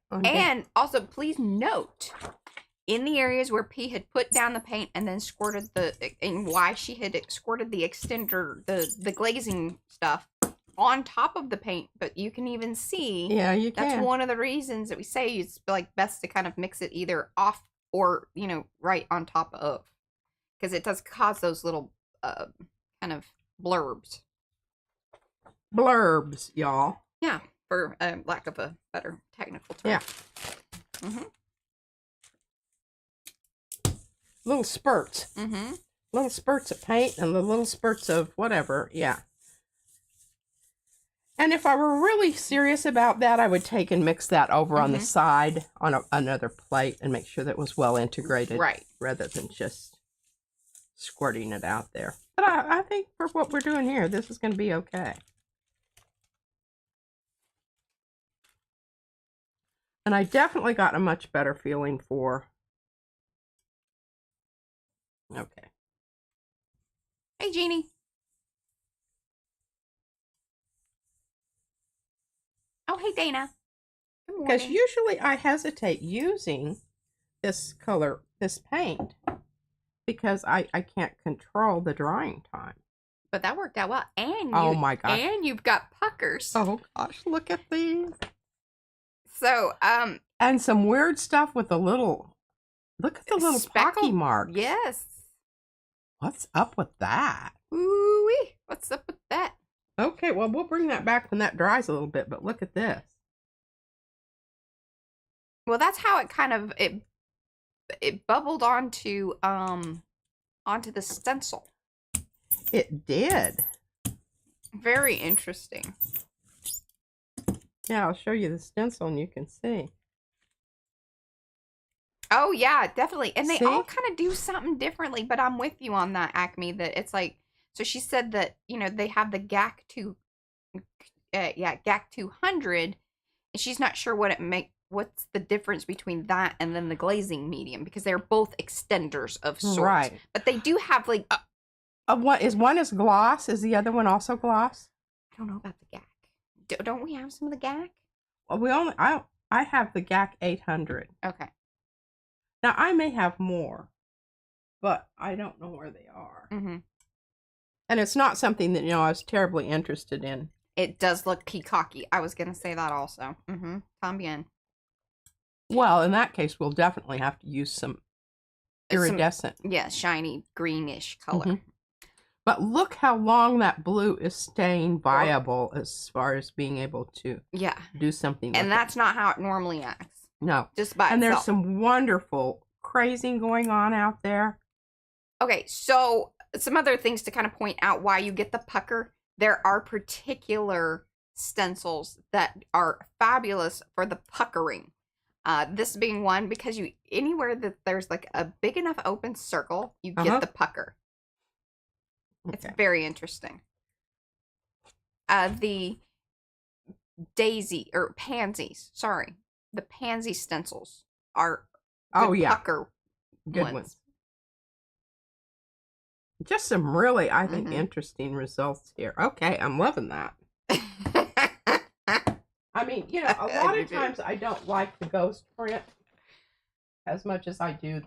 also, please note, in the areas where P had put down the paint and then squirted and why she had squirted the extender, the glazing stuff on top of the paint, but you can even see. Yeah, you can. That's one of the reasons that we say it's like best to kind of mix it either off or, right on top of. Because it does cause those little kind of blurbs. Blurbs, y'all. Yeah, for lack of a better technical term. Yeah. Mm-hmm. Little spurts. Mm-hmm. Little spurts of paint and the little spurts of whatever. Yeah. And if I were really serious about that, I would take and mix that over on the side on another plate and make sure that it was well integrated. Right. Rather than just squirting it out there. But I think for what we're doing here, this is going to be okay. And I definitely got a much better feeling for... Okay. Hey, Jeannie. Oh, hey, Dana. Good morning. Because usually I hesitate using this color, this paint, because I can't control the drying time. But that worked out well. And oh my gosh. And you've got puckers. Oh gosh, look at these. So, and some weird stuff with the little, look at the little pocky marks. Yes. What's up with that? Ooh-wee. What's up with that? Okay, well, we'll bring that back when that dries a little bit, but look at this. Well, that's how it kind of, it bubbled onto the stencil. It did. Very interesting. Yeah, I'll show you the stencil and you can see. Oh, yeah, definitely. And they all kind of do something differently, but I'm with you on that, Acme, that it's like, so she said that, they have the GAC 200, and she's not sure what's the difference between that and then the glazing medium, because they're both extenders of sorts. Right. But they do have like... one is gloss? Is the other one also gloss? I don't know about the GAC. Don't we have some of the GAC? Well, I have the GAC 800. Okay. Now, I may have more, but I don't know where they are. Mm-hmm. And it's not something that, I was terribly interested in. It does look peacocky. I was going to say that also. Mm-hmm. Tambien. Well, in that case, we'll definitely have to use some iridescent. Shiny greenish color. Mm-hmm. But look how long that blue is staying viable as far as being able to do something with and that's not how it normally acts. No. Just by and itself. There's some wonderful crazing going on out there. Okay, so some other things to kind of point out why you get the pucker. There are particular stencils that are fabulous for the puckering. This being one, because anywhere that there's like a big enough open circle, you get the pucker. Okay. It's very interesting. The the pansy stencils are pucker good ones. Just some really, I think, interesting results here. Okay, I'm loving that. I mean, you know, a lot of times I don't like the ghost print as much as I do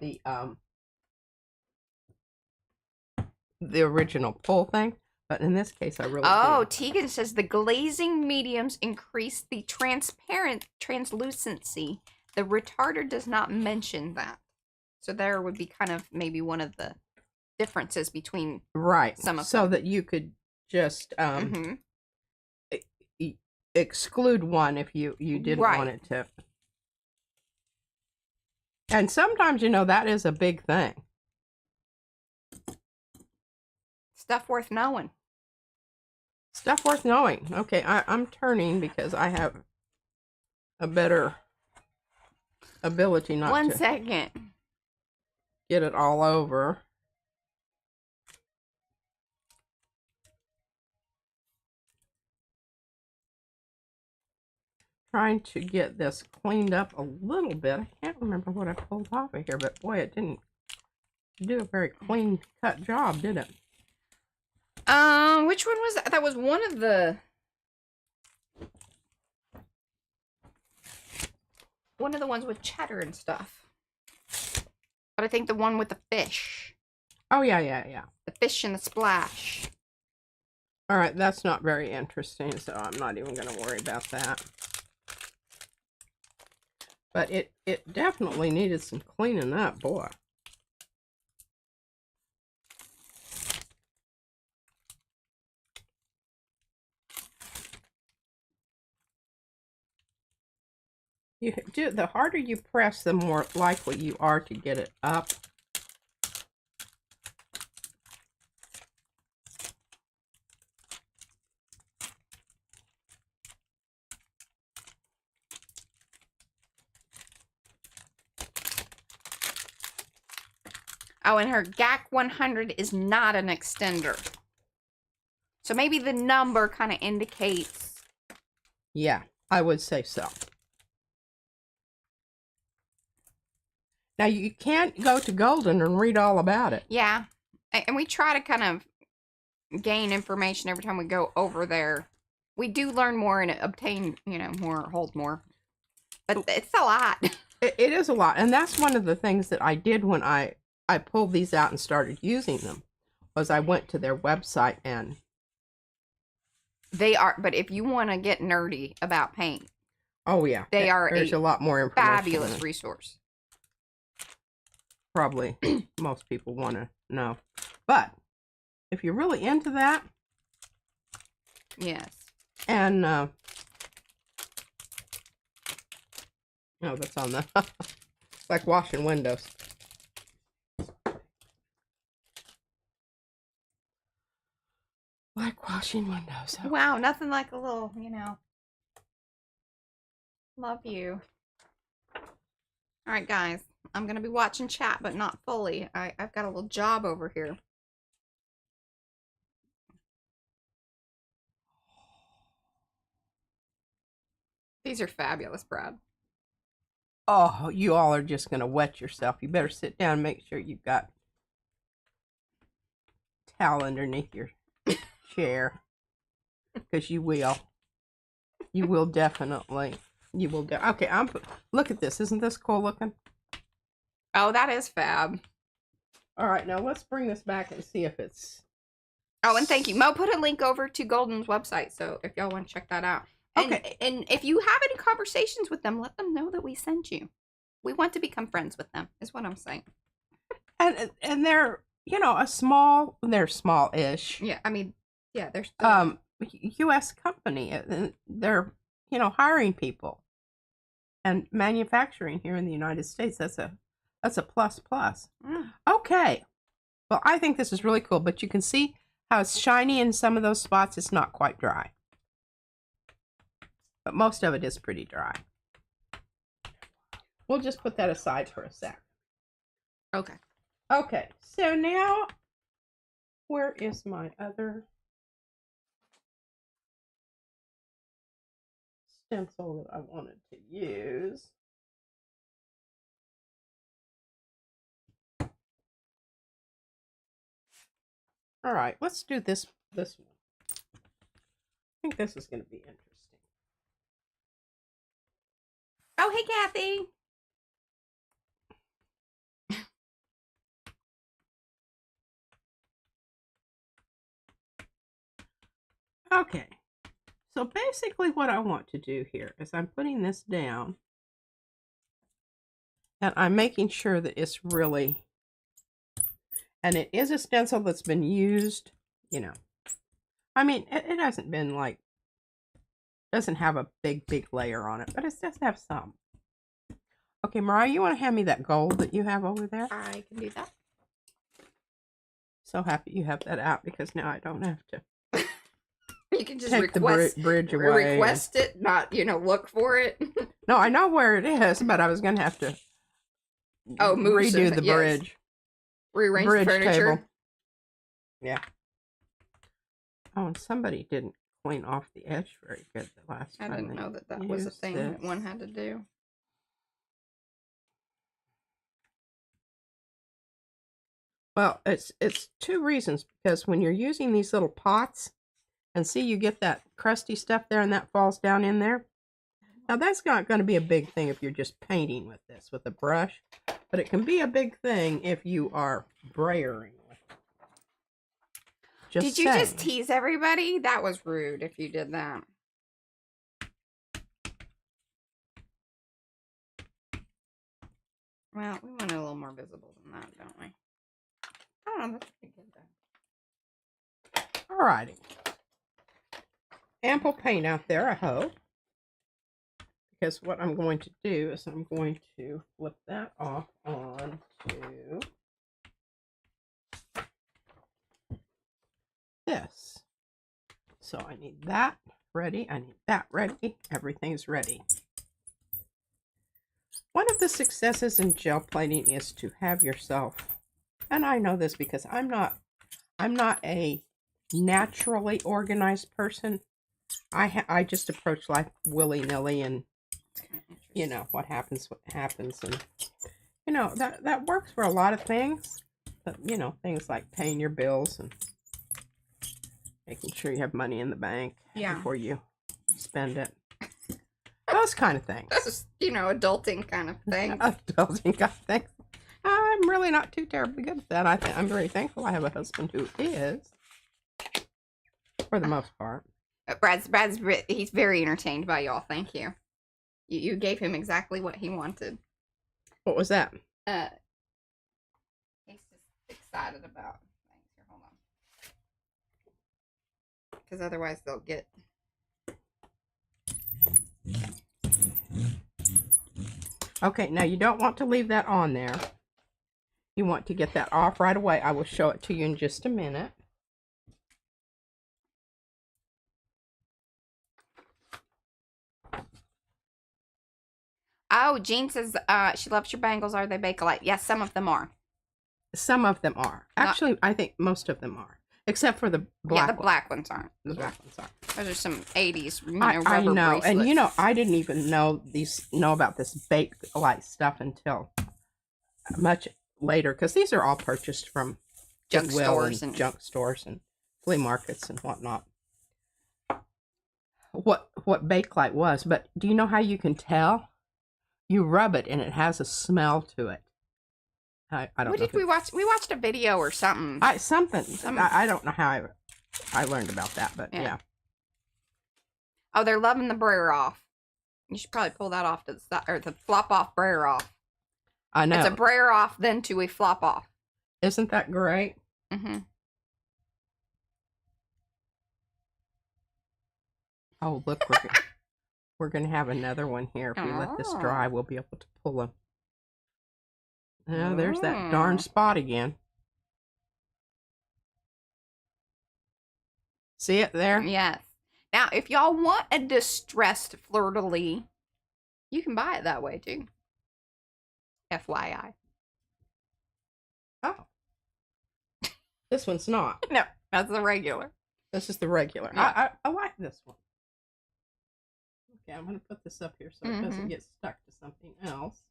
the original pull thing, but in this case I really do. Tegan says the glazing mediums increase the translucency. The retarder does not mention that. So there would be kind of maybe one of the differences between some of so that you could just exclude one if you didn't want it to. And sometimes, you know, that is a big thing. Stuff worth knowing. Stuff worth knowing. Okay, I'm turning because I have a better ability not to. 1 second. Get it all over. Trying to get this cleaned up a little bit. I can't remember what I pulled off of here, but boy, it didn't do a very clean cut job, did it? Which one was that? That was one of the ones with cheddar and stuff. But I think the one with the fish. Oh, yeah. The fish and the splash. All right, that's not very interesting, so I'm not even going to worry about that. But it definitely needed some cleaning up, boy. You do, the harder you press, the more likely you are to get it up. Oh, and her GAC 100 is not an extender. So maybe the number kind of indicates. Yeah, I would say so. Now, you can't go to Golden and read all about it. Yeah. And we try to kind of gain information every time we go over there. We do learn more and obtain, you know, more, hold more. But it's a lot. It is a lot. And that's one of the things that I did when I pulled these out and started using them, was I went to their website and... They are, but if you want to get nerdy about paint. Oh, yeah. There's a lot more information. Fabulous resource. Probably most people want to know. But if you're really into that. Yes. And, oh, that's on the, like washing windows. Like washing windows. Okay. Wow, nothing like a little, you know. Love you. All right, guys. I'm going to be watching chat, but not fully. I've got a little job over here. These are fabulous, Brad. Oh, you all are just going to wet yourself. You better sit down and make sure you've got towel underneath your chair. Because you will. You will definitely. You will. Okay, look at this. Isn't this cool looking? Oh, that is fab. All right, now let's bring this back and see if it's... Oh, and thank you. Mo put a link over to Golden's website, so if y'all want to check that out. And, okay. And if you have any conversations with them, let them know that we sent you. We want to become friends with them, is what I'm saying. And they're, you know, they're small-ish. Yeah, I mean, yeah, they're still... U.S. company. They're, you know, hiring people. And manufacturing here in the United States, that's a plus. Mm. Okay. Well, I think this is really cool, but you can see how it's shiny in some of those spots. It's not quite dry. But most of it is pretty dry. We'll just put that aside for a sec. Okay. Okay, so now, where is my other stencil that I wanted to use? All right, let's do this one. I think this is going to be interesting. Oh, hey, Kathy. Okay, so basically what I want to do here is I'm putting this down and I'm making sure that it's really, and it is a stencil that's been used, you know. I mean, it hasn't been like, doesn't have a big layer on it, but it does have some. Okay, Mariah, you want to hand me that gold that you have over there? I can do that. So happy you have that out because now I don't have to. You can just take request the bridge away. Request it, not, you know, look for it. No, I know where it is, but I was going to have to redo the bridge. Rearrange the furniture. Table. Yeah. Oh, and somebody didn't clean off the edge very good the last time. I didn't know that was a thing that one had to do. Well, it's two reasons, because when you're using these little pots, and see, you get that crusty stuff there and that falls down in there. Now, that's not going to be a big thing if you're just painting with this, with a brush. But it can be a big thing if you are brayering with it. Did you just tease everybody? That was rude if you did that. Well, we want it a little more visible than that, don't we? I don't know. That's pretty good, though. Alrighty. Ample paint out there, I hope. Because what I'm going to do is I'm going to flip that off on to this. So I need that ready. I need that ready. Everything's ready. One of the successes in gel plating is to have yourself, and I know this because I'm not a naturally organized person. I just approach life willy-nilly, and you know what happens, and you know that works for a lot of things. But you know, things like paying your bills and making sure you have money in the bank before you spend it. Those kind of things. Those, you know, adulting kind of things. Adulting kind of things. I'm really not too terribly good at that. I'm very thankful I have a husband who is, for the most part. Brad's he's very entertained by y'all. Thank you. You gave him exactly what he wanted. What was that? He's just excited about things. Here, hold on. Because otherwise they'll get. Okay, now you don't want to leave that on there. You want to get that off right away. I will show it to you in just a minute. Oh, Jean says she loves your bangles. Are they Bakelite? Yes, some of them are. Some of them are. Actually, I think most of them are. Except for the black ones. Black ones aren't. The black ones aren't. Those are some 80s, you know, I rubber know. bracelets. And you know, I didn't even know about this Bakelite stuff until much later, because these are all purchased from junk stores and junk stores and flea markets and whatnot. What Bakelite was, but do you know how you can tell? You rub it and it has a smell to it. I don't know. What did we watch? We watched a video or something. I don't know how I learned about that, but yeah. Oh, they're loving the brayer off. You should probably pull that off to the side, or the flop off brayer off. I know. It's a brayer off, then to a flop off. Isn't that great? Mm-hmm. Oh, look, we're gonna have another one here. If we let this dry, we'll be able to pull them. Oh, there's that darn spot again. See it there? Yes. Now, if y'all want a distressed fleur-de-lis, you can buy it that way too. FYI. Oh. This one's not. No, that's the regular. This is the regular. Yeah. I like this one. Okay, I'm going to put this up here so it doesn't get stuck to something else.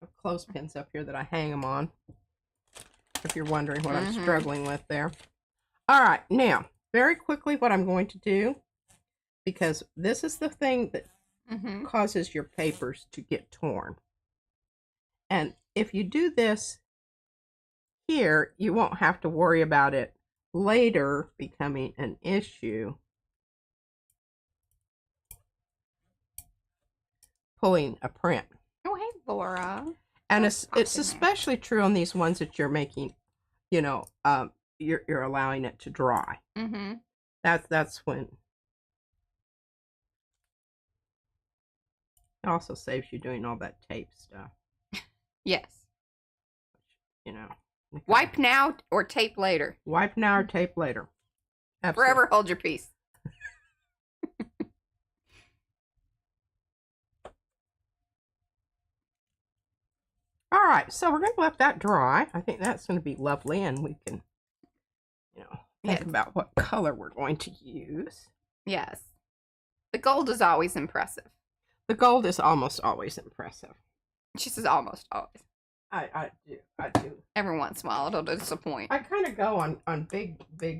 I have clothespins up here that I hang them on. if you're wondering what I'm struggling with there. All right, now, very quickly what I'm going to do, because this is the thing that causes your papers to get torn. And if you do this here, you won't have to worry about it later becoming an issue. Pulling a print. Oh, hey, Laura. And it's especially true on these ones that you're making, you know, you're allowing it to dry. That's when. It also saves you doing all that tape stuff. Yes. You know. Wipe now or tape later. Wipe now or tape later. Absolutely. Forever hold your peace. All right, so we're going to let that dry. I think that's going to be lovely, and we can, you know, think about what color we're going to use. Yes. The gold is always impressive. The gold is almost always impressive. She says almost always. I do. Every once in a while, it'll disappoint. I kind of go on big.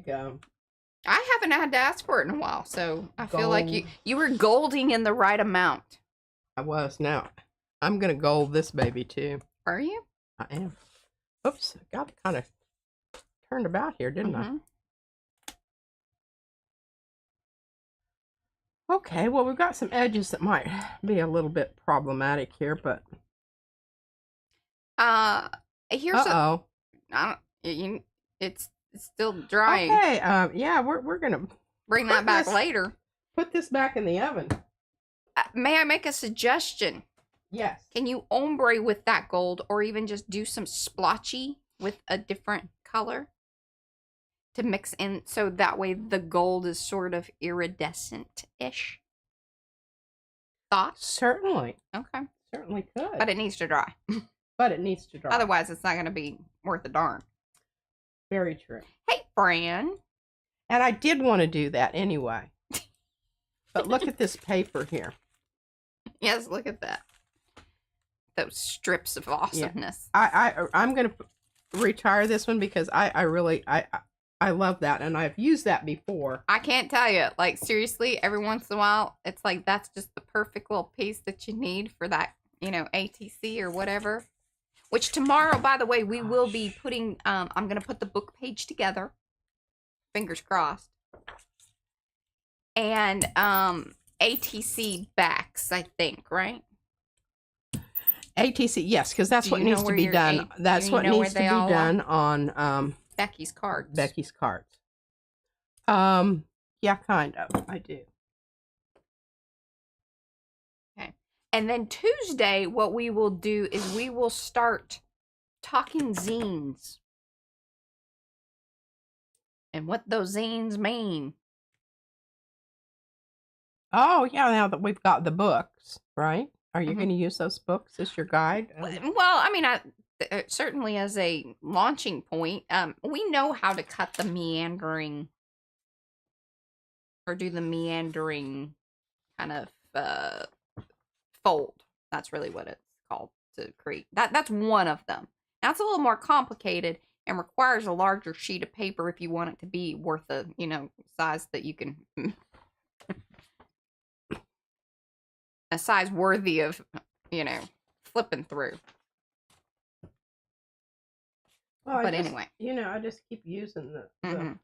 I haven't had to ask for it in a while, so I feel like you were golding in the right amount. I was. Now, I'm going to gold this baby, too. Are you? I am. Oops, I got kind of turned about here, didn't I? Okay, well, we've got some edges that might be a little bit problematic here, but... Here's it's still drying. Okay, yeah, we're going to... Bring that back later. Put this back in the oven. May I make a suggestion? Yes. Can you ombre with that gold, or even just do some splotchy with a different color to mix in, so that way the gold is sort of iridescent-ish? Thoughts? Certainly. Okay. Certainly could. But it needs to dry. But it needs to dry. Otherwise, it's not going to be worth a darn. Very true. Hey, Fran. And I did want to do that anyway. But look at this paper here. Yes, look at that. Those strips of awesomeness. Yeah. I'm going to retire this one because I really love that, and I've used that before. I can't tell you, like, seriously, every once in a while, it's like that's just the perfect little piece that you need for that, you know, ATC or whatever. Which tomorrow, by the way, we will be putting, I'm going to put the book page together. Fingers crossed. And ATC backs, I think, right? ATC, yes, because that's what needs to be done. That's what needs to be done on Becky's cards. Becky's cards. Yeah, kind of. I do. Okay. And then Tuesday, what we will do is we will start talking zines. And what those zines mean. Oh, yeah, now that we've got the books, right? Are you going to use those books as your guide? Well, I mean, certainly as a launching point, we know how to cut the meandering, or do the meandering kind of fold. That's really what it's called, to create. That's one of them. That's a little more complicated and requires a larger sheet of paper if you want it to be worth a, you know, size that you can... a size worthy of, you know, flipping through. Well, but anyway, you know, I just keep using the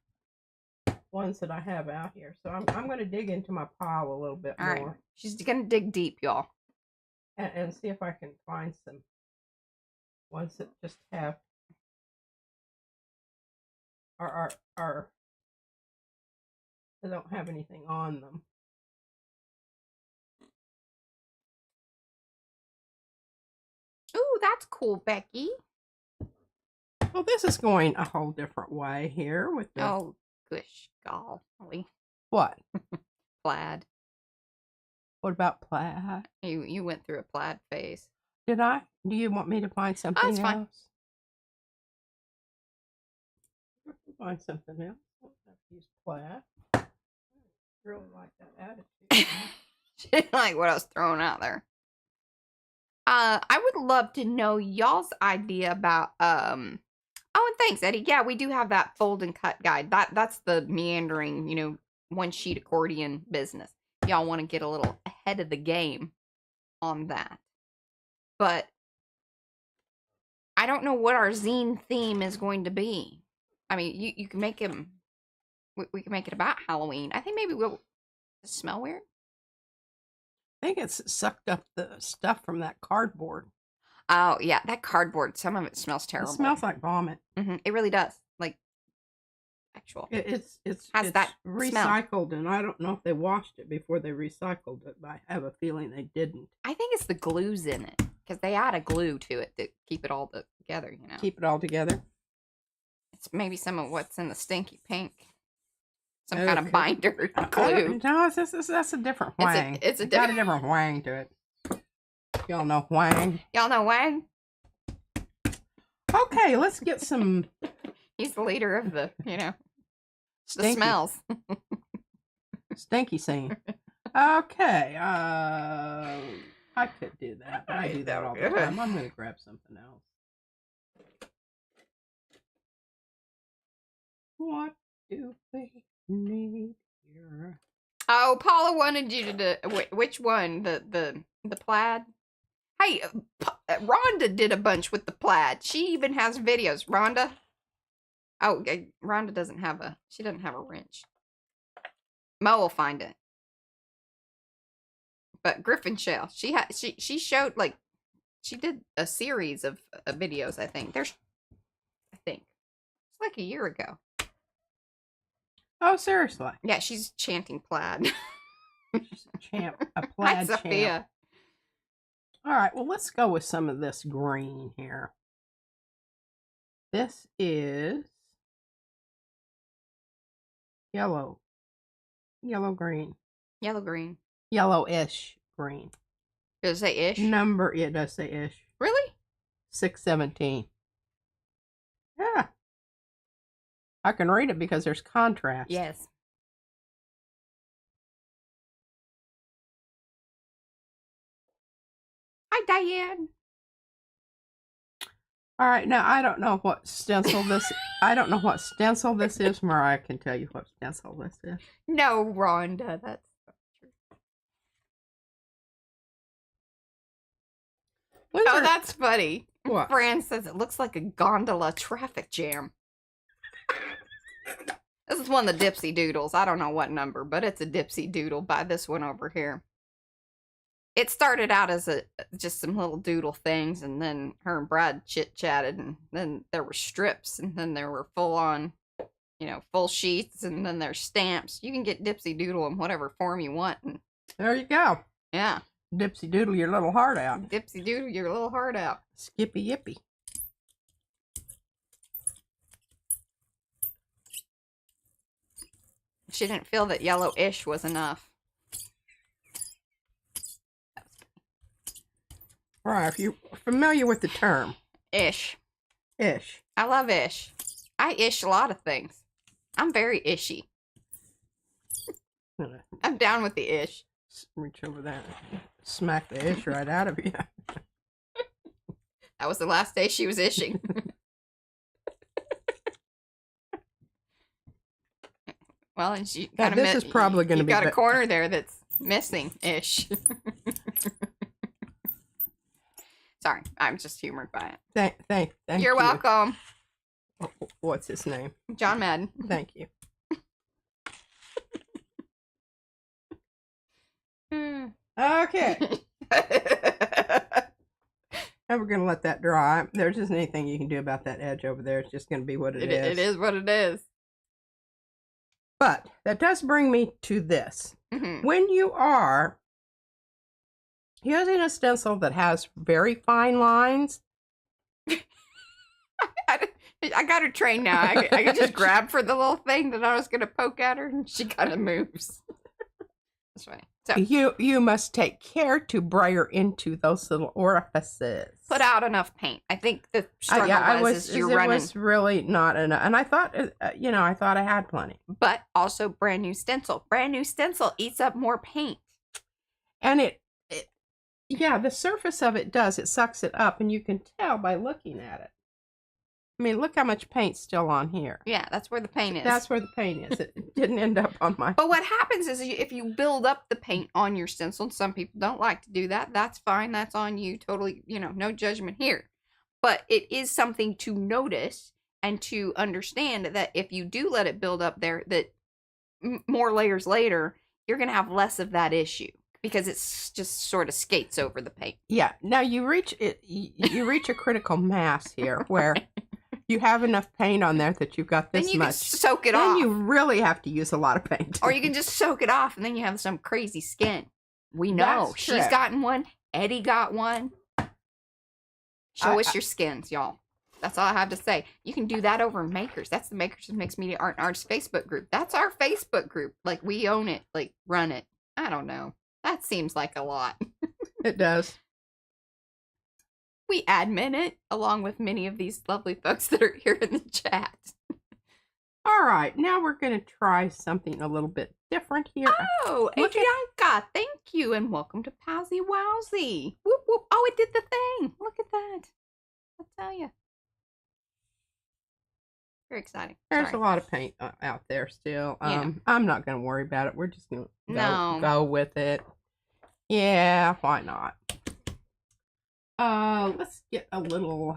ones that I have out here. So I'm going to dig into my pile a little bit more. Right. She's going to dig deep, y'all, and see if I can find some ones that just have are they don't have anything on them. Ooh, that's cool, Becky. Well, this is going a whole different way here with the... Oh, gosh, golly. What? Plaid. What about plaid? You went through a plaid phase. Did I? Do you want me to find something else? Fine. Find something else. I don't have to use plaid. I really like that attitude. She didn't like what I was throwing out there. I would love to know y'all's idea about, oh, and thanks, Eddie. Yeah, we do have that fold and cut guide. That's the meandering, you know, one sheet accordion business. Y'all want to get a little ahead of the game on that. But I don't know what our zine theme is going to be. I mean, you can make him. We can make it about Halloween. I think maybe we'll. Does it smell weird? I think it's sucked up the stuff from that cardboard. Oh yeah, that cardboard. Some of it smells terrible. It smells like vomit. It really does. Like actual. It's that recycled, smell. And I don't know if they washed it before they recycled it, but I have a feeling they didn't. I think it's the glue's in it because they add a glue to it to keep it all together. You know. Keep it all together. It's maybe some of what's in the stinky pink. Some kind of binder glue. No, that's a different wang. It's got a different wang to it. Y'all know wang. Y'all know wang? Okay, let's get some. He's the leader of the, you know, Stinky. the smells. Stinky scene. Okay, I could do that, but I do that all the time. I'm going to grab something else. What do we need here? Oh, Paula wanted you to do, which one? The plaid? Hey, Rhonda did a bunch with the plaid. She even has videos. Rhonda? Oh, Rhonda doesn't have a wrench. Mo will find it. But Griffin Shell, she showed, like, she did a series of videos, I think. It's like a year ago. Oh, seriously? Yeah, she's chanting plaid. She's a plaid champ. All right, well, let's go with some of this green here. This is yellow. Green. Yellow green. Yellowish green. Does it say ish? It does say ish. Really? 617. Yeah. I can read it because there's contrast. Yes. Hi, Diane. All right, now I don't know what stencil this. I don't know what stencil this is. Mariah can tell you what stencil this is. No, Rhonda, that's not true. Oh, that's funny. What? Fran says it looks like a gondola traffic jam. This is one of the Dipsy Doodles. I don't know what number, but it's a Dipsy Doodle by this one over here. It started out as just some little doodle things, and then her and Brad chit-chatted, and then there were strips, and then there were full-on, you know, full sheets, and then there's stamps. You can get Dipsy Doodle in whatever form you want. And there you go. Yeah. Dipsy Doodle your little heart out. Dipsy Doodle your little heart out. Skippy Yippy. She didn't feel that yellowish was enough. All right, if you're familiar with the term. Ish. Ish. I love ish. I ish a lot of things. I'm very ishy. I'm down with the ish. Reach over there. Smack the ish right out of you. That was the last day she was ishing. Well, and she kind of this is probably going to be. Got a corner there that's missing ish. Sorry, I'm just humored by it. Thank You're welcome. What's his name? John Madden. Thank you. Okay. And we're going to let that dry. There isn't anything you can do about that edge over there. It's just going to be what it is. It is what it is. But that does bring me to this. Mm-hmm. When you are using a stencil that has very fine lines. I got her trained now. I can just grab for the little thing that I was going to poke at her, and she kind of moves. That's funny. So you must take care to brayer into those little orifices. Put out enough paint. I think the struggle was you're running. It was really not enough, and I thought, I thought I had plenty. But also brand new stencil. Brand new stencil eats up more paint. And yeah, the surface of it does. It sucks it up, and you can tell by looking at it. I mean, look how much paint's still on here. Yeah, that's where the paint is. That's where the paint is. It didn't end up on my... But what happens is if you build up the paint on your stencil, and some people don't like to do that, that's fine. That's on you. Totally, no judgment here. But it is something to notice and to understand that if you do let it build up there, that more layers later, you're going to have less of that issue. Because it's just sort of skates over the paint. Yeah. Now you reach it. You reach a critical mass here where you have enough paint on there that you've got this much. Then you can soak it off. Then you really have to use a lot of paint. Or you can just soak it off, and then you have some crazy skin. We know. She's gotten one. Eddie got one. Show us your skins, y'all. That's all I have to say. You can do that over Makers. That's the Makers of Mixed Media Art and Arts Facebook group. That's our Facebook group. Like, we own it. Like, run it. I don't know. That seems like a lot. It does. We admin it, along with many of these lovely folks that are here in the chat. All right, now we're going to try something a little bit different here. Oh, Adrianka, thank you, and welcome to Powsy Wowsy. Whoop, whoop. Oh, it did the thing. Look at that. I'll tell you. Very exciting. There's a lot of paint out there still. I'm not going to worry about it. We're just going to go with it. Yeah, why not? Let's get a little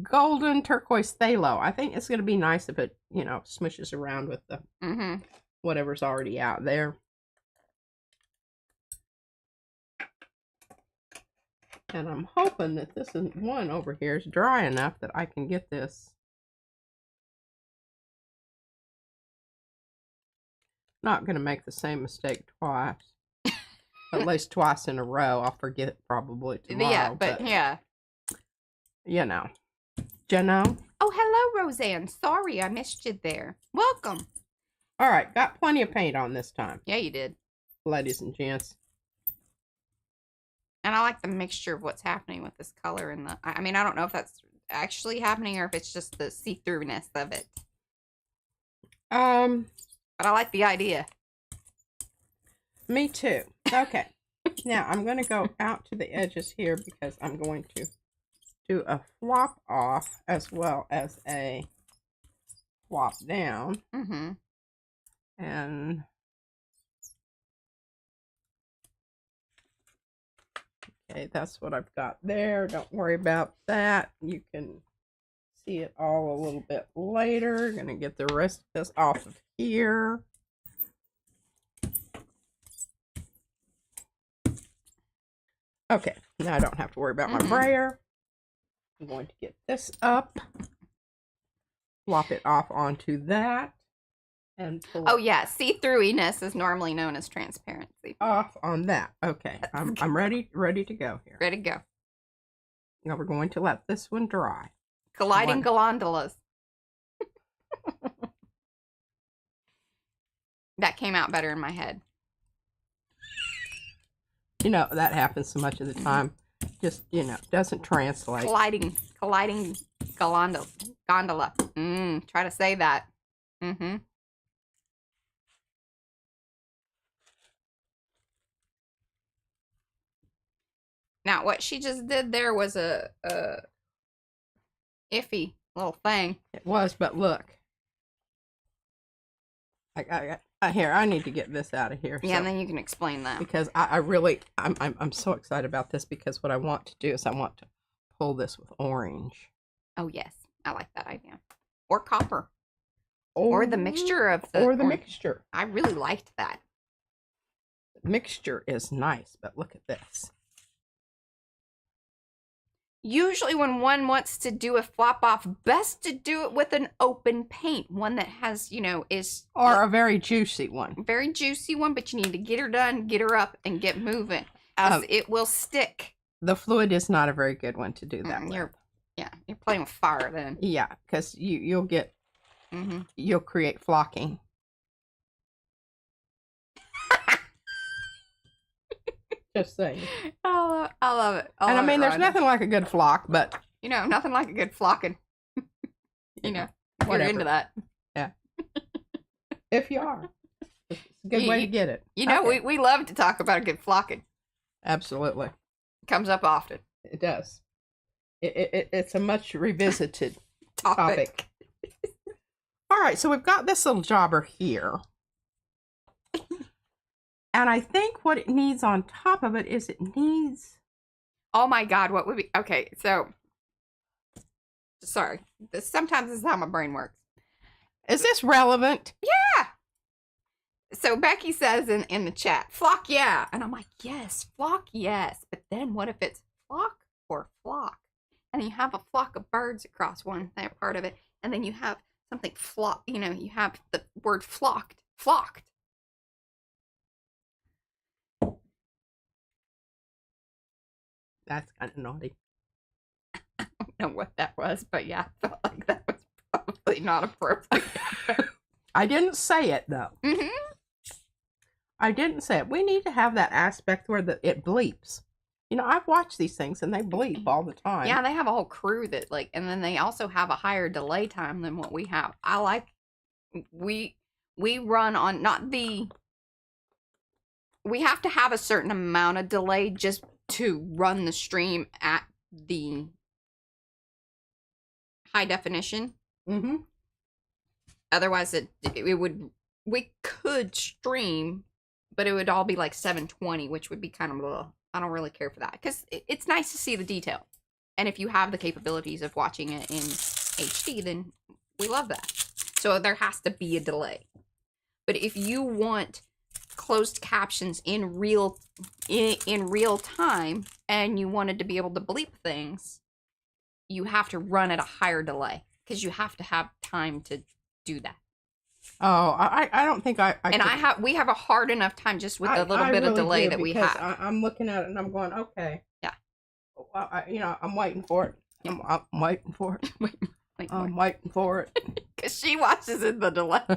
golden turquoise phthalo. I think it's going to be nice if it, smushes around with the whatever's already out there. And I'm hoping that this one over here is dry enough that I can get this. Not going to make the same mistake twice. At least twice in a row. I'll forget it probably tomorrow. Yeah, but yeah. Jenno. Oh, hello, Roseanne. Sorry, I missed you there. Welcome. All right, got plenty of paint on this time. Yeah, you did. Ladies and gents. And I like the mixture of what's happening with this color and the... I mean, I don't know if that's actually happening or if it's just the see-throughness of it. But I like the idea. Me too. Okay. Now, I'm going to go out to the edges here because I'm going to do a flop off as well as a flop down. And... okay, that's what I've got there. Don't worry about that. You can see it all a little bit later. Gonna get the rest of this off of here. Okay, now I don't have to worry about my brayer. I'm going to get this up, flop it off onto that, and pull oh yeah, see-throughiness is normally known as transparency. Off on that. Okay, I'm ready to go here. Ready to go. Now we're going to let this one dry. Colliding gondolas. That came out better in my head. That happens so much of the time. Just, doesn't translate. Colliding gondola. Try to say that. Now, what she just did there was a iffy little thing. It was, but look. I need to get this out of here. Yeah, and then you can explain that. Because I'm so excited about this because what I want to do is I want to pull this with orange. Oh, yes. I like that idea. Or copper. Or the mixture of the... Or the mixture. I really liked that. The mixture is nice, but look at this. Usually when one wants to do a flop off, best to do it with an open paint. One that has, is... Or a very juicy one. Very juicy one, but you need to get her done, get her up, and get moving. It will stick. The fluid is not a very good one to do that with. You're playing with fire then. Yeah, because you'll get... You'll create flocking. Just saying. I love it. And I mean, there's nothing like a good flock, but... nothing like a good flocking. You're into that. Yeah. If you are. It's a good way to get it. We love to talk about a good flocking. Absolutely. It comes up often. It does. It's a much revisited topic. All right, so we've got this little jobber here. And I think what it needs on top of it is it needs... Oh my God, what would be... Okay, so... Sorry. Sometimes this is how my brain works. Is this relevant? Yeah! So Becky says in the chat, flock, yeah. And I'm like, yes, flock, yes. But then what if it's flock or flock? And you have a flock of birds across one part of it. And then you have something flock, you know, you have the word flocked. That's kind of naughty. I don't know what that was, but yeah, I felt like that was probably not appropriate. I didn't say it, though. Mm-hmm. I didn't say it. We need to have that aspect where it bleeps. You know, I've watched these things, and they bleep all the time. Yeah, they have a whole crew that, like, and then they also have a higher delay time than what we have. I like, we run on, not the, we have to have a certain amount of delay just to run the stream at the high definition. Mm-hmm. Otherwise, it would, we could stream, but it would all be like 720, which would be kind of little. I don't really care for that because it's nice to see the detail. And if you have the capabilities of watching it in HD, then we love that. So there has to be a delay. But if you want closed captions in real time and you wanted to be able to bleep things, you have to run at a higher delay because you have to have time to do that. Oh, I don't think I and we have a hard enough time just with the little bit of delay that we have. I'm looking at it and I'm going, okay. Yeah. Well, I'm waiting for it. Yeah. I'm waiting for it. I'm waiting for it. Because she watches in the delay. I'm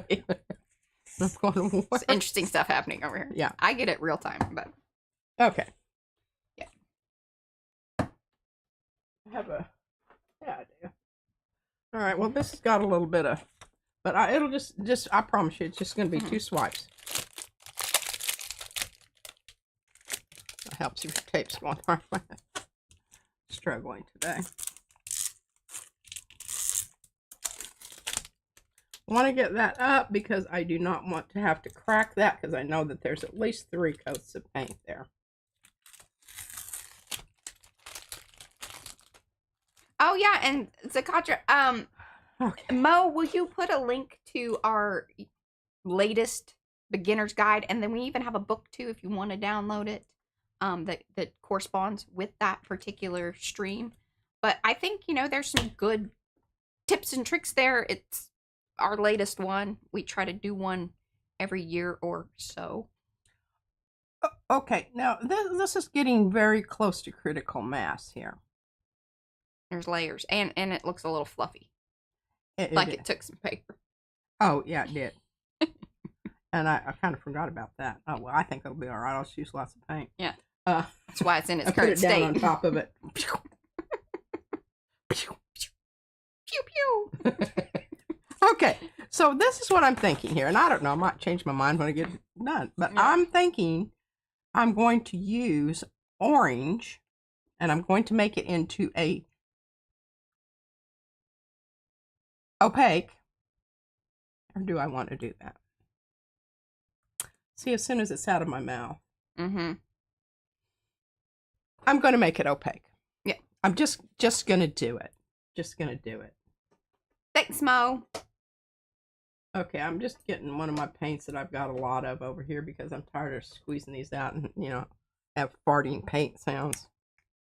going, what? It's interesting stuff happening over here. Yeah. I get it real time, but. Okay. Yeah. I do. All right. Well, this has got a little bit of, but it'll just, I promise you, it's just going to be 2 swipes. That helps if your tape's going hard. Struggling today. I want to get that up because I do not want to have to crack that because I know that there's at least 3 coats of paint there. Oh yeah, and Zakatra, Okay. Mo, will you put a link to our latest beginner's guide? And then we even have a book too if you want to download it, that corresponds with that particular stream. But I think, you know, there's some good tips and tricks there. It's our latest one. We try to do one every year or so. Okay, now this is getting very close to critical mass here. There's layers, and it looks a little fluffy. It took some paper. Oh, yeah, it did. And I kind of forgot about that. Oh, well, I think it'll be all right. I'll just use lots of paint. Yeah. That's why it's in its I current put it down state. on top of it. Pew, pew. Okay, so this is what I'm thinking here. And I don't know, I might change my mind when I get done. But Yeah. I'm thinking I'm going to use orange, and I'm going to make it into a opaque. Or do I want to do that? See, as soon as it's out of my mouth, I'm going to make it opaque. Yeah. I'm just going to do it. Just going to do it. Thanks, Mo. Okay, I'm just getting one of my paints that I've got a lot of over here because I'm tired of squeezing these out and, you know, have farting paint sounds.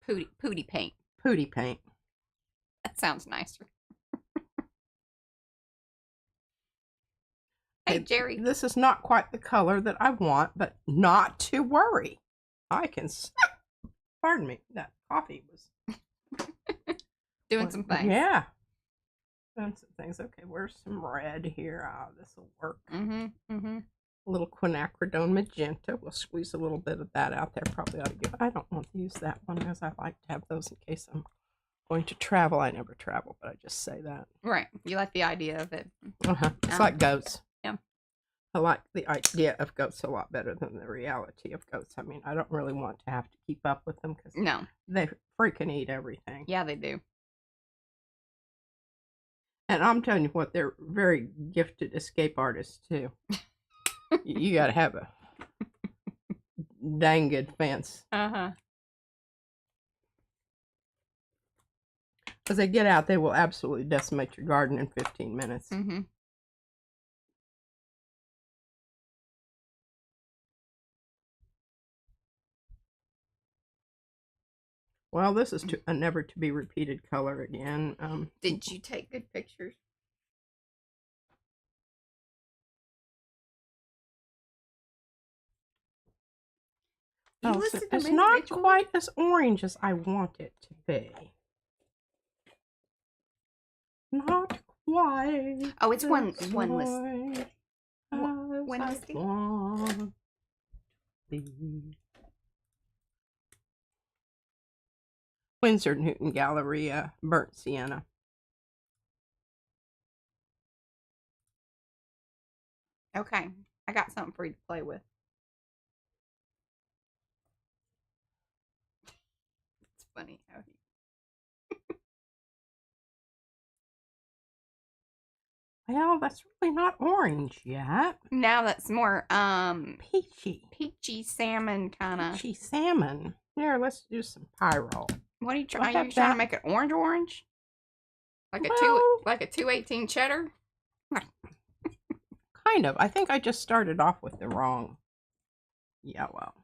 Pooty paint. Pooty paint. That sounds nicer. Hey, Jerry. This is not quite the color that I want, but not to worry. I can... Pardon me. That coffee was... Doing some things. Yeah. Doing some things. Okay, where's some red here? Oh, this will work. A little quinacridone magenta. We'll squeeze a little bit of that out there. Probably ought to give... I don't want to use that one because I like to have those in case I'm going to travel. I never travel, but I just say that. Right. You like the idea of it. It's like goats. Yeah. I like the idea of goats a lot better than the reality of goats. I mean, I don't really want to have to keep up with them because no, they freaking eat everything. Yeah, they do. And I'm telling you what, they're very gifted escape artists too. You got to have a dang good fence. Uh-huh. As they get out, they will absolutely decimate your garden in 15 minutes. Mm-hmm. Well, this is a never to be repeated color again. Did you take good pictures? Oh, so it's not quite as orange as I want it to be. Not quite. Oh, it's one list. One listing. Winsor Newton Galleria, burnt sienna. Okay, I got something for you to play with. It's funny how he... Well, that's really not orange yet. Now that's more peachy salmon kind of. Peachy salmon. Here, let's do some pyro. What are you trying? Are you trying to make it orange? Like a 218 cheddar? Kind of. I think I just started off with the wrong yellow.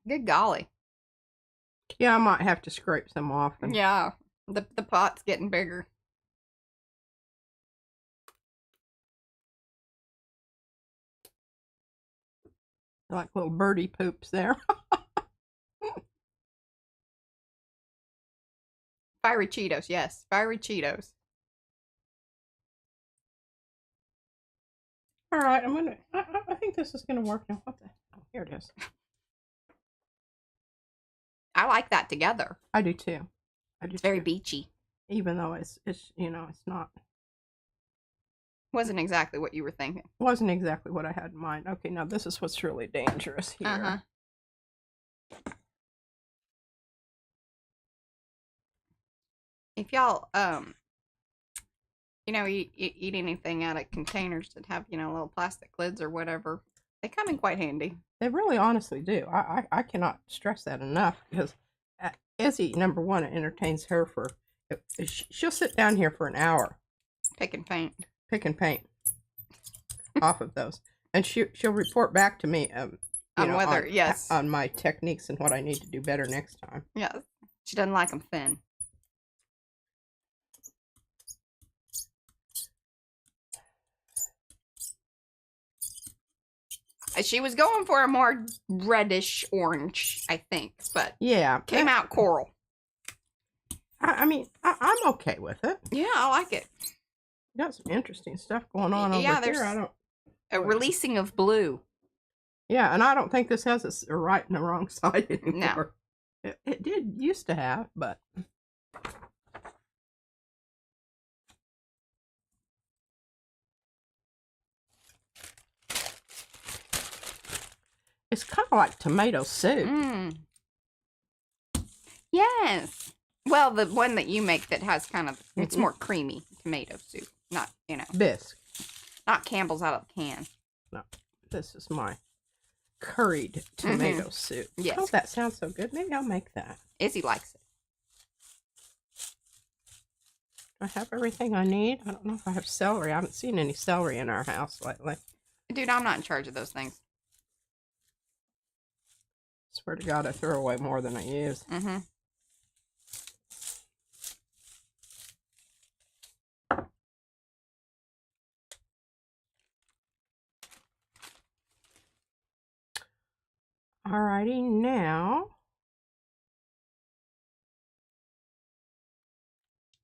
Good golly. Yeah, I might have to scrape some off. Yeah, the pot's getting bigger. Like little birdie poops there. Fiery Cheetos, yes. Fiery Cheetos. All right, I think this is gonna work now. What the hell? Here it is. I like that together. I do too. It's very beachy. Even though it's you know, it's not. Wasn't exactly what you were thinking. Wasn't exactly what I had in mind. Okay, now this is what's really dangerous here. Uh-huh. If y'all you know, eat anything out of containers that have, you know, little plastic lids or whatever, they come in quite handy. They really honestly do. I cannot stress that enough because Izzy, number one, it entertains her for, she'll sit down here for an hour. Pick and paint off of those. And she'll report back to me on whether, yes, on my techniques and what I need to do better next time. Yes. She doesn't like them thin. She was going for a more reddish orange, I think, but yeah, came out coral. I mean, I'm okay with it. Yeah, I like it. Got some interesting stuff going on over there's here. I don't a releasing of blue. Yeah, and I don't think this has a right and a wrong side anymore. No. It did used to have, but it's kind of like tomato soup. Yes. Well, the one that you make that has kind of, it's more creamy tomato soup. Not, you know. Bisque. Not Campbell's out of the can. No, this is my curried tomato soup. Yes. Oh, that sounds so good. Maybe I'll make that. Izzy likes it. I have everything I need. I don't know if I have celery. I haven't seen any celery in our house lately. Dude, I'm not in charge of those things. Swear to God, I throw away more than I use. Alrighty, now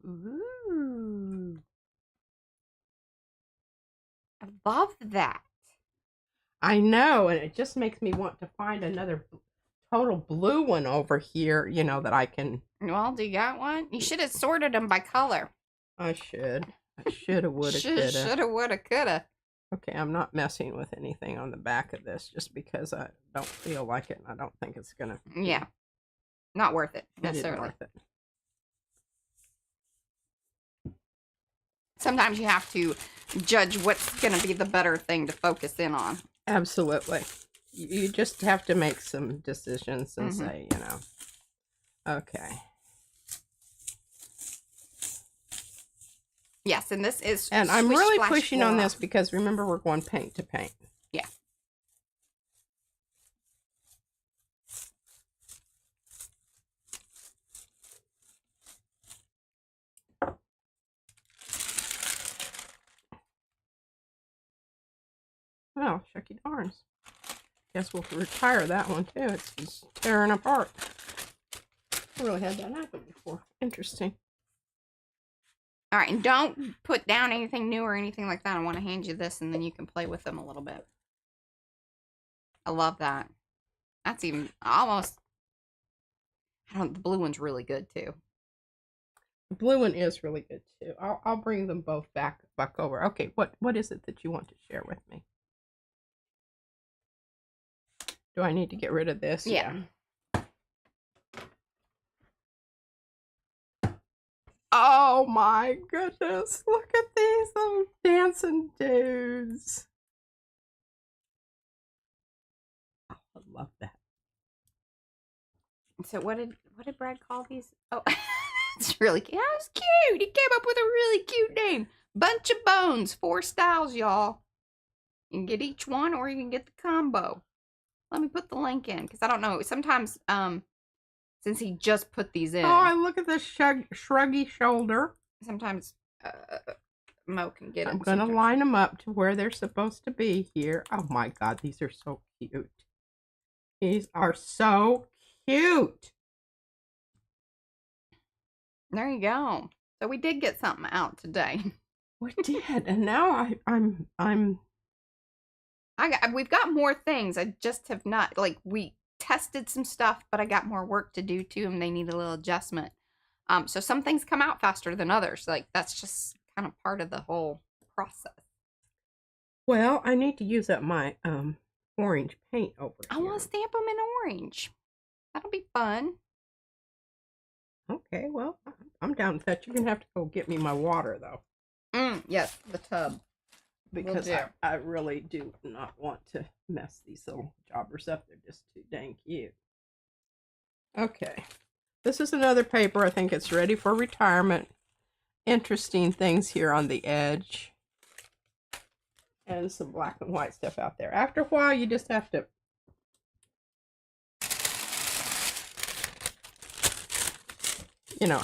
Ooh. I love that. I know, and it just makes me want to find another total blue one over here, you know, that I can... Well, do you got one? You should have sorted them by color. I should. I shoulda, woulda, coulda. Shoulda, woulda, coulda. Okay, I'm not messing with anything on the back of this just because I don't feel like it, and I don't think it's gonna... Yeah. Not worth it, It isn't necessarily. worth it. Sometimes you have to judge what's going to be the better thing to focus in on. Absolutely. You just have to make some decisions and say, you know, okay. Yes, and this is... And I'm really pushing on flora. this because remember, we're going paint to paint. Yeah. Oh, shucky darns. Guess we'll retire that one too. It's just tearing apart. I really had that happen before. Interesting. All right, and don't put down anything new or anything like that. I want to hand you this, and then you can play with them a little bit. I love that. That's even almost... the blue one's really good too. The blue one is really good too. I'll bring them both back over. Okay, what is it that you want to share with me? Do I need to get rid of this? Yeah. Oh my goodness. Look at these little dancing dudes. Oh, I love that. So what did Brad call these? Oh, it's really cute. That was cute. He came up with a really cute name. Bunch of Bones. 4 styles, y'all. You can get each one or you can get the combo. Let me put the link in because I don't know. Sometimes, since he just put these in. Oh, I look at this shruggy shoulder. Sometimes Mo can get them. I'm going to line them up to where they're supposed to be here. Oh my God, these are so cute. These are so cute. There you go. So we did get something out today. We did, and now we've got more things. I just have not, like, we tested some stuff, but I got more work to do too, and they need a little adjustment. So some things come out faster than others. Like, that's just kind of part of the whole process. Well, I need to use up my orange paint over here. I want to stamp them in orange. That'll be fun. Okay, well, I'm down with that. You're going to have to go get me my water, though. Yes, the tub. Because I really do not want to mess these little jobbers up. They're just too dang cute. Okay. This is another paper. I think it's ready for retirement. Interesting things here on the edge. And some black and white stuff out there. After a while, you just have to... you know,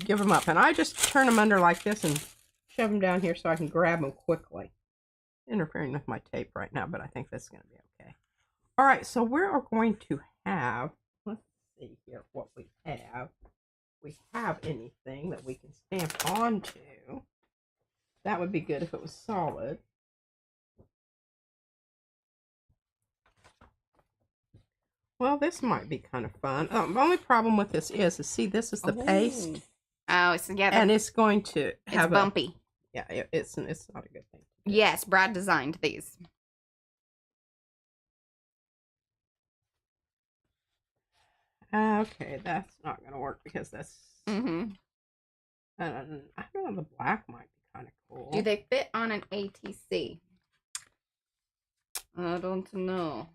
give them up. And I just turn them under like this and shove them down here so I can grab them quickly. Interfering with my tape right now, but I think that's going to be okay. All right, so we're going to have, let's see here what we have. We have anything that we can stamp onto. That would be good if it was solid. Well, this might be kind of fun. The only problem with this is see, this is the paste. Oh, so yeah. And it's going to have it's bumpy. Yeah, it's not a good thing. Yes, Brad designed these. Okay, that's not going to work because that's... I don't know, the black might be kind of cool. Do they fit on an ATC? I don't know.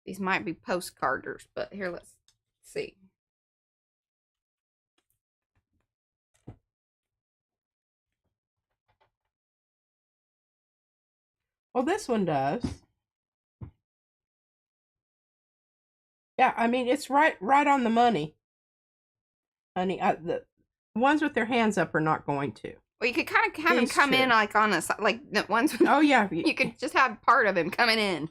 These might be postcarders, but here, let's see. Well, this one does. Yeah, I mean, it's right on the money. Honey, the ones with their hands up are not going to. Well, you could kind of have him come in like on a side, like the ones. Oh, yeah. You could just have part of him coming in.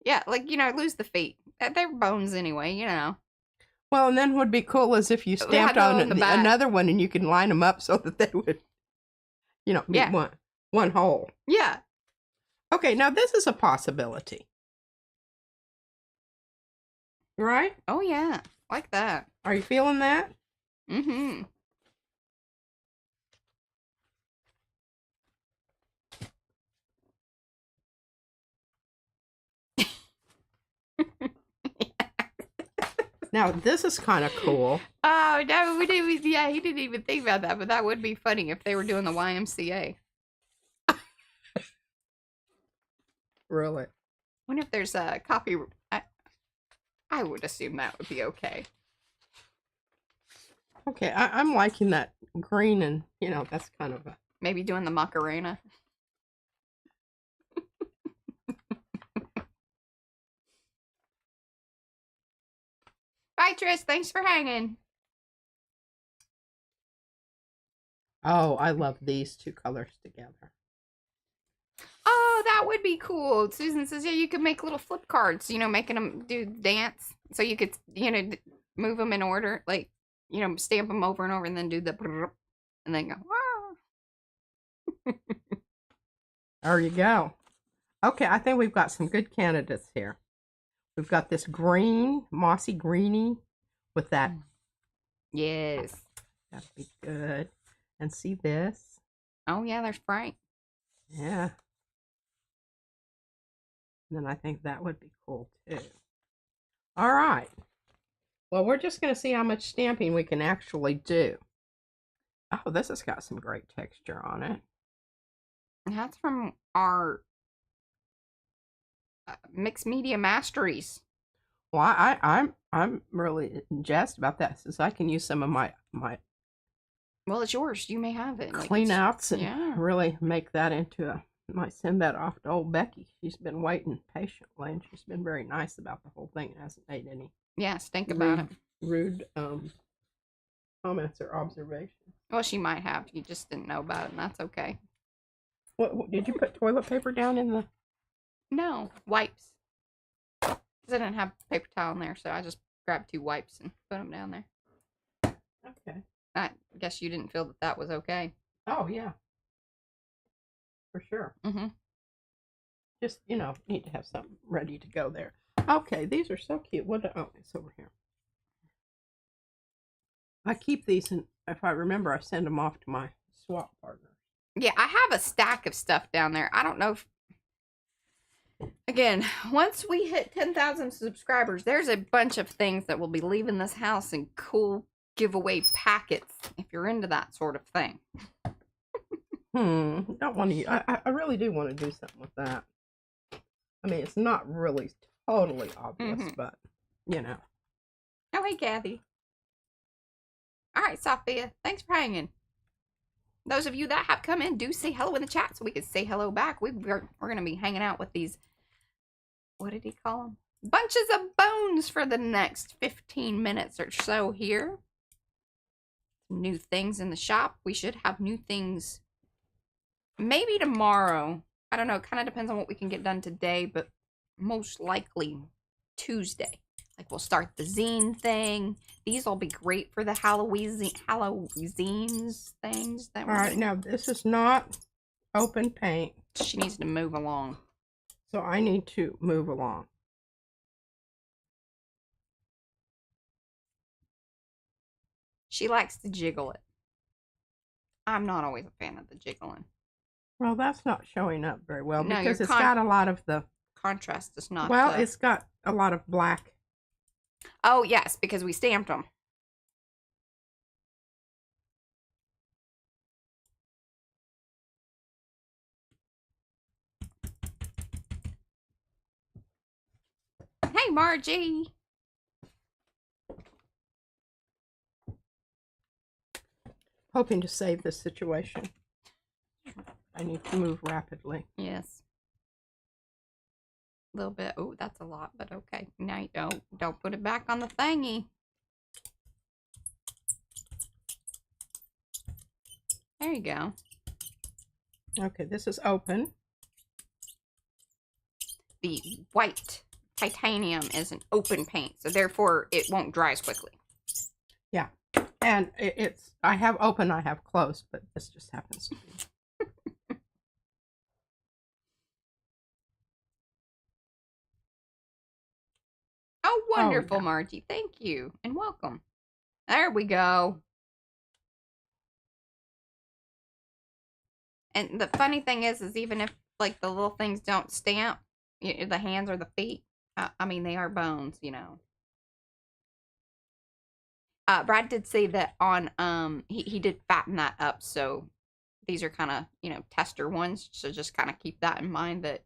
Yeah, like, you know, lose the feet. They're bones anyway, you know. Well, and then what would be cool is if you stamped on another one and you can line them up so that they would, you know, meet one hole. Yeah. Okay, now this is a possibility. Right? Oh, yeah. Like that. Are you feeling that? Mm-hmm. Now, this is kind of cool. Oh, no, we didn't. Yeah, he didn't even think about that, but that would be funny if they were doing the YMCA. Really? I wonder if there's a copy. I would assume that would be okay. Okay, I'm liking that green, and, you know, that's kind of a... Maybe doing the Macarena. Bye, Tris. Thanks for hanging. Oh, I love these two colors together. Oh, that would be cool. Susan says, yeah, you could make little flip cards, you know, making them do dance. So you could, you know, move them in order, like, you know, stamp them over and over and then do the and then go, wow. There you go. Okay, I think we've got some good candidates here. We've got this green, mossy greeny with that. Yes. That'd be good. And see this? Oh, yeah, there's Frank. Yeah. And then I think that would be cool, too. All right. Well, we're just going to see how much stamping we can actually do. Oh, this has got some great texture on it. That's from our Mixed Media Masteries. Well, I'm really jazzed about that, since I can use some of my well, it's yours. You may have it. Clean outs and really make that into a... Might send that off to old Becky. She's been waiting patiently, and she's been very nice about the whole thing. It hasn't made any think about it. Rude comments or observations. Well, she might have. You just didn't know about it, and that's okay. What did you put toilet paper down in the... No, wipes. Because I didn't have paper towel in there, so I just grabbed 2 wipes and put them down there. Okay. I guess you didn't feel that that was okay. Oh, yeah. For sure. Mm-hmm. Just, you know, need to have something ready to go there. Okay, these are so cute. Oh, it's over here. I keep these, and if I remember, I send them off to my swap partners. Yeah, I have a stack of stuff down there. I don't know if... Again, once we hit 10,000 subscribers, there's a bunch of things that will be leaving this house in cool giveaway packets, if you're into that sort of thing. Don't want to... I really do want to do something with that. I mean, it's not really totally obvious, but, you know. Oh, hey, Kathy. All right, Sophia. Thanks for hanging. Those of you that have come in, do say hello in the chat so we can say hello back. We're going to be hanging out with these... What did he call them? Bunches of bones for the next 15 minutes or so here. New things in the shop. We should have new things maybe tomorrow. I don't know. It kind of depends on what we can get done today, but most likely Tuesday. Like, we'll start the zine thing. These will be great for the Halloween things. All right, now this is not open paint. She needs to move along. So I need to move along. She likes to jiggle it. I'm not always a fan of the jiggling. Well, that's not showing up very well because it's got a lot of the... Contrast is not... Well, it's got a lot of black. Oh, yes, because we stamped them. Hey, Margie. Hoping to save this situation. I need to move rapidly. Yes. A little bit. Oh, that's a lot, but okay. Now you don't put it back on the thingy. There you go. Okay, this is open. The white titanium is an open paint, so therefore it won't dry as quickly. Yeah. And it's, I have open, I have closed, but this just happens to be. Oh, wonderful, Oh, yeah. Margie. Thank you. And welcome. There we go. And the funny thing is even if, like, the little things don't stamp, the hands or the feet, I mean, they are bones, you know. Brad did say that on, he did fatten that up, so these are kind of, you know, tester ones, so just kind of keep that in mind that.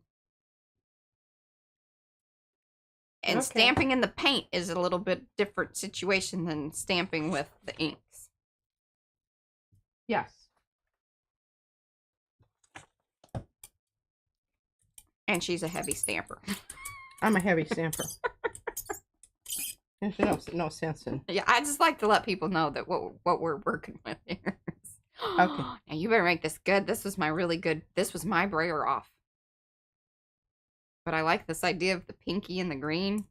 And Okay. stamping in the paint is a little bit different situation than stamping with the inks. Yes. And she's a heavy stamper. I'm a heavy stamper. There's no sense in. Yeah, I just like to let people know that what we're working with here. Okay. Now you better make this good. This was my really good. This was my brayer off. But I like this idea of the pinky and the green.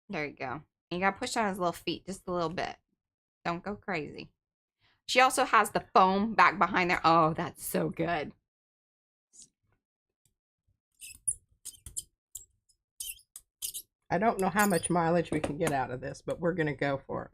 There you go. And you gotta push on his little feet just a little bit. Don't go crazy. She also has the foam back behind there. Oh, that's so good. I don't know how much mileage we can get out of this, but we're going to go for it.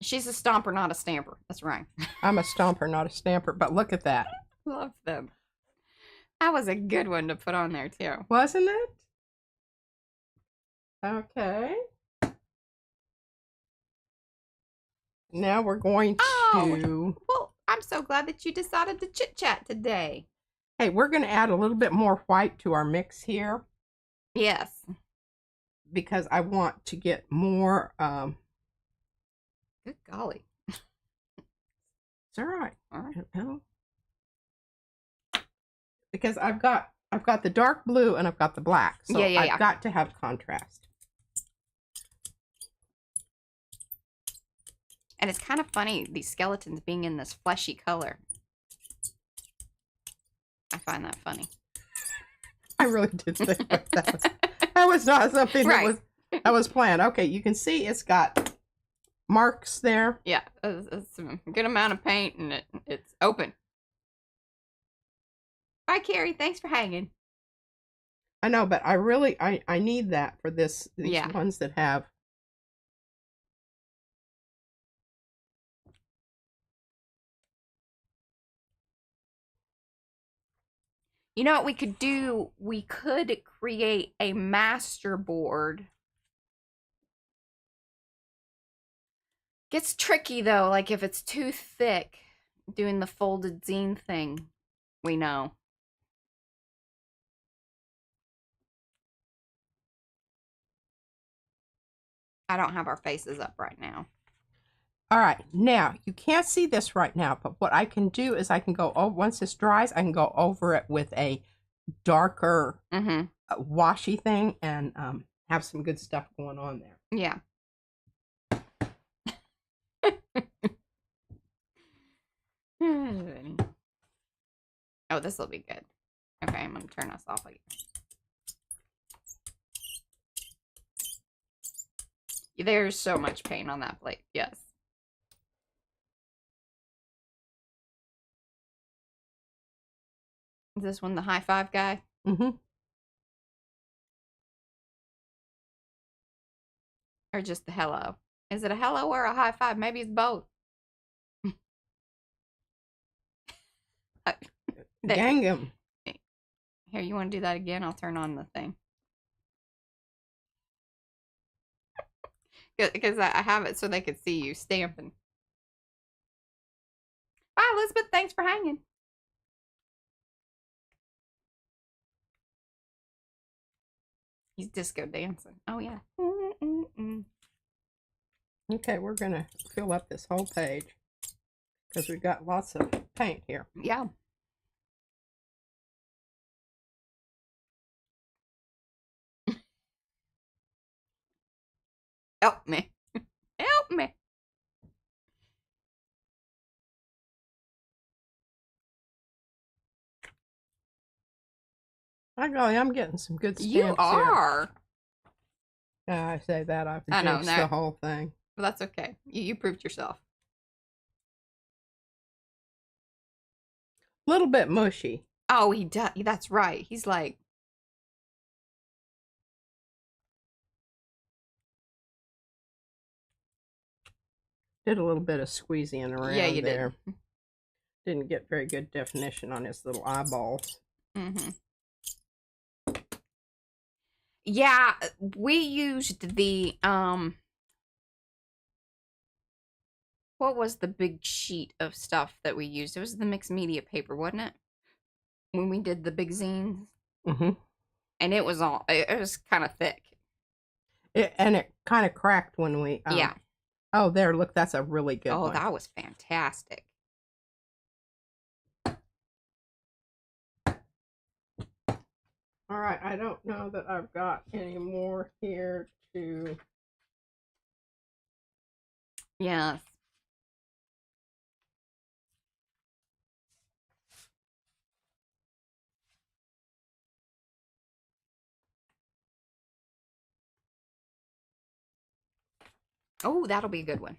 She's a stomper, not a stamper. That's right. I'm a stomper, not a stamper, but look at that. Love them. That was a good one to put on there, too. Wasn't it? Okay. Now we're going to... Oh, well, I'm so glad that you decided to chit-chat today. Hey, we're going to add a little bit more white to our mix here. Yes. Because I want to get more... Good golly. It's all right. All right. Because I've got the dark blue and I've got the black. So I've got to have contrast. And it's kind of funny, these skeletons being in this fleshy color. I find that funny. I really did think that was not something that was planned. Okay, you can see it's got marks there. Yeah, it's a good amount of paint and it's open. Bye, Carrie. Thanks for hanging. I know, but I need that for these ones that have. You know what we could do? We could create a master board. Gets tricky though, like if it's too thick, doing the folded zine thing, we know. I don't have our faces up right now. All right, now you can't see this right now, but what I can do is I can go over, once this dries, I can go over it with a darker washy thing and have some good stuff going on there. Yeah. Oh, this will be good. Okay, I'm going to turn us off again. There's so much paint on that plate. Yes. Is this one the high five guy? Mm-hmm. Or just the hello? Is it a hello or a high five? Maybe it's both. Dang him. Here, you want to do that again? I'll turn on the thing. Because I have it so they could see you stamping. Bye, Elizabeth. Thanks for hanging. He's disco dancing. Oh, yeah. Okay, we're going to fill up this whole page because we've got lots of paint here. Yeah. Help me. Help. Help me. My golly, I'm getting some good stamps You are. here. Yeah, I say that. I've I know, jinxed the whole thing. But that's okay. You proved yourself. A little bit mushy. Oh, he does. That's right. He's like... Did a little bit of squeezing around Yeah, you there. did. Didn't get very good definition on his little eyeballs. Mm-hmm. Yeah, we used the, what was the big sheet of stuff that we used? It was the mixed media paper, wasn't it? When we did the big zines. Mm-hmm. And it was kind of thick. And it kind of cracked when we... yeah. Oh, there, look, that's a really good one. Oh, that was fantastic. All right, I don't know that I've got any more here to... Yes. Oh, that'll be a good one.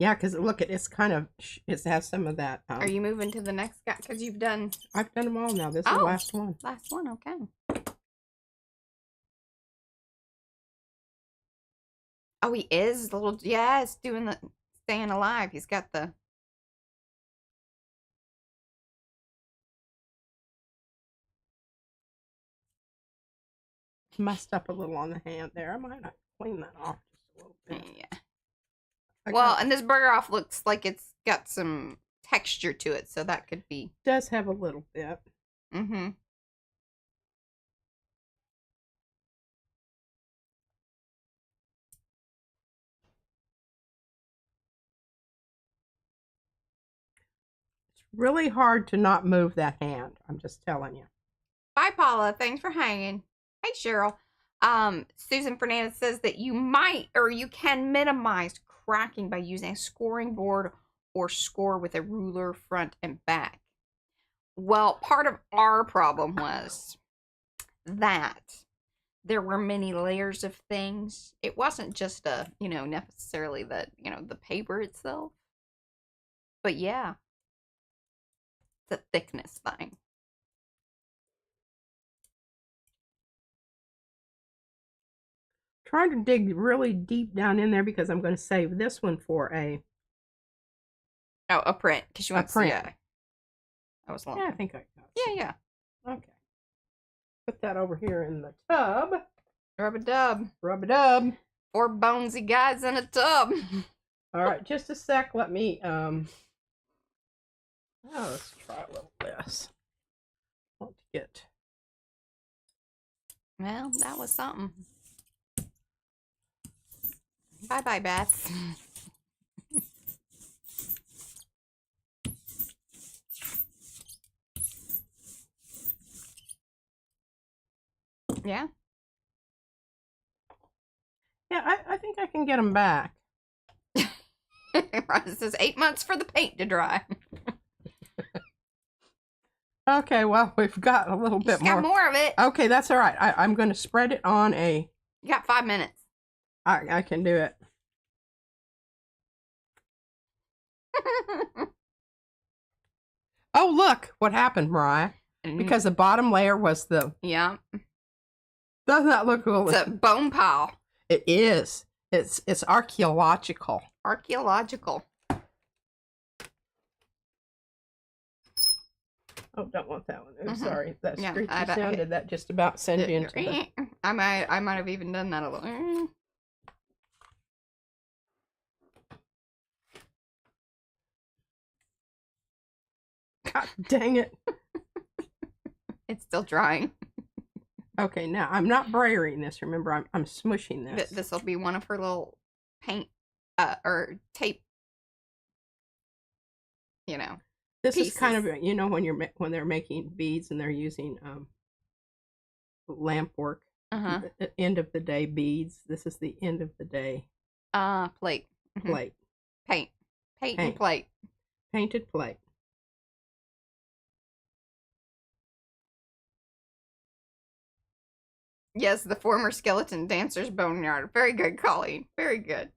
Yeah, because look, it's kind of, it has some of that. Are you moving to the next guy? Because you've done... I've done them all now. This is the last one. Last one, okay. Oh, he is a little... Yes, doing the... Staying alive. He's got the... Messed up a little on the hand there. I might not clean that off just a little bit. Yeah. Well, and this burger off looks like it's got some texture to it, so that could be... Does have a little bit. Mm-hmm. It's really hard to not move that hand. I'm just telling you. Bye, Paula. Thanks for hanging. Hey, Cheryl. Susan Fernandez says that you might or you can minimize cracking by using a scoring board or score with a ruler front and back. Well, part of our problem was that there were many layers of things. It wasn't just necessarily the paper itself. But yeah, it's a thickness thing. Trying to dig really deep down in there because I'm going to save this one for a... Oh, a print. Because you want to see it. That was long. Yeah, I think I got it. Yeah. Okay. Put that over here in the tub. Rub-a-dub. Rub-a-dub. 4 bonesy guys in a tub. All right, just a sec. Let me, let's try a little less. I want to get... Well, that was something. Bye-bye, Beth. Yeah? Yeah, I think I can get them back. It says 8 months for the paint to dry. Okay, well, we've got a little bit more. Got more of it. Okay, that's all right. I'm going to spread it on a... You got 5 minutes. I can do it. Oh, look what happened, Mariah. Because the bottom layer was the... Yeah. Doesn't that look cool? It's a bone pile. It is. It's archaeological. Archaeological. Oh, don't want that one. I'm sorry. That screechy yeah, sounded that just about sent you into the... I might have even done that a little. God dang it. It's still drying. Okay, now I'm not brayering this. Remember, I'm smushing this. This will be one of her little paint or tape. This pieces. is kind of when they're making beads and they're using lamp work. end of the day beads. This is the end of the day plate. plate. Paint and plate. Painted plate. Yes, the former skeleton dancer's boneyard. Very good, Colleen. Very good.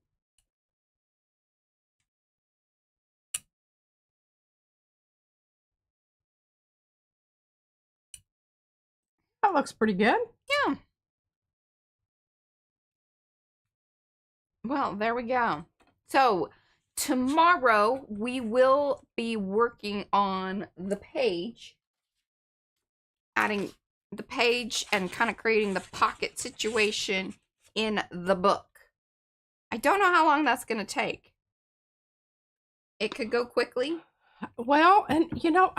That looks pretty good. Yeah. Well, there we go. So, tomorrow we will be working on the page. Adding the page and kind of creating the pocket situation in the book. I don't know how long that's going to take. It could go quickly. Well, and you know,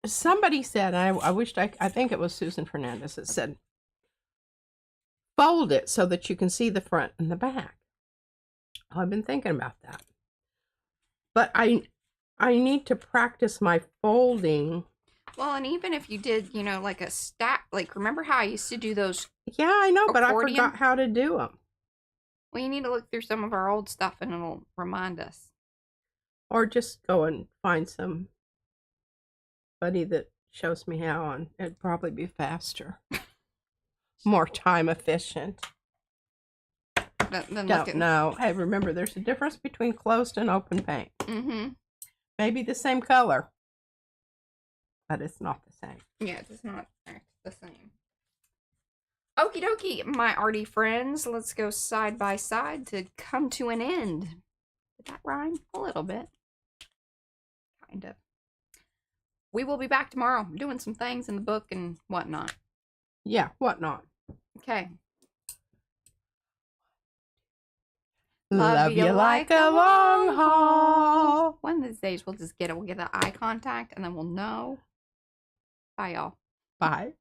somebody said, I wished I think it was Susan Fernandez that said, fold it so that you can see the front and the back. I've been thinking about that. But I need to practice my folding. Well, and even if you did, you know, like a stack, like remember how I used to do those? Yeah, I know, but I forgot how to do them. Well, you need to look through some of our old stuff and it'll remind us. Or just go and find somebody that shows me how, and it'd probably be faster. More time efficient. Don't know. Hey, remember, there's a difference between closed and open paint. Maybe the same color, but it's not the same. Yeah, it's not the same. Okie dokie, my arty friends. Let's go side by side to come to an end. Did that rhyme? A little bit. Kind of. We will be back tomorrow doing some things in the book and whatnot. Yeah, whatnot. Okay. Love you like a long haul. One of these days we'll just get it. We'll get the eye contact and then we'll know. Bye, y'all. Bye.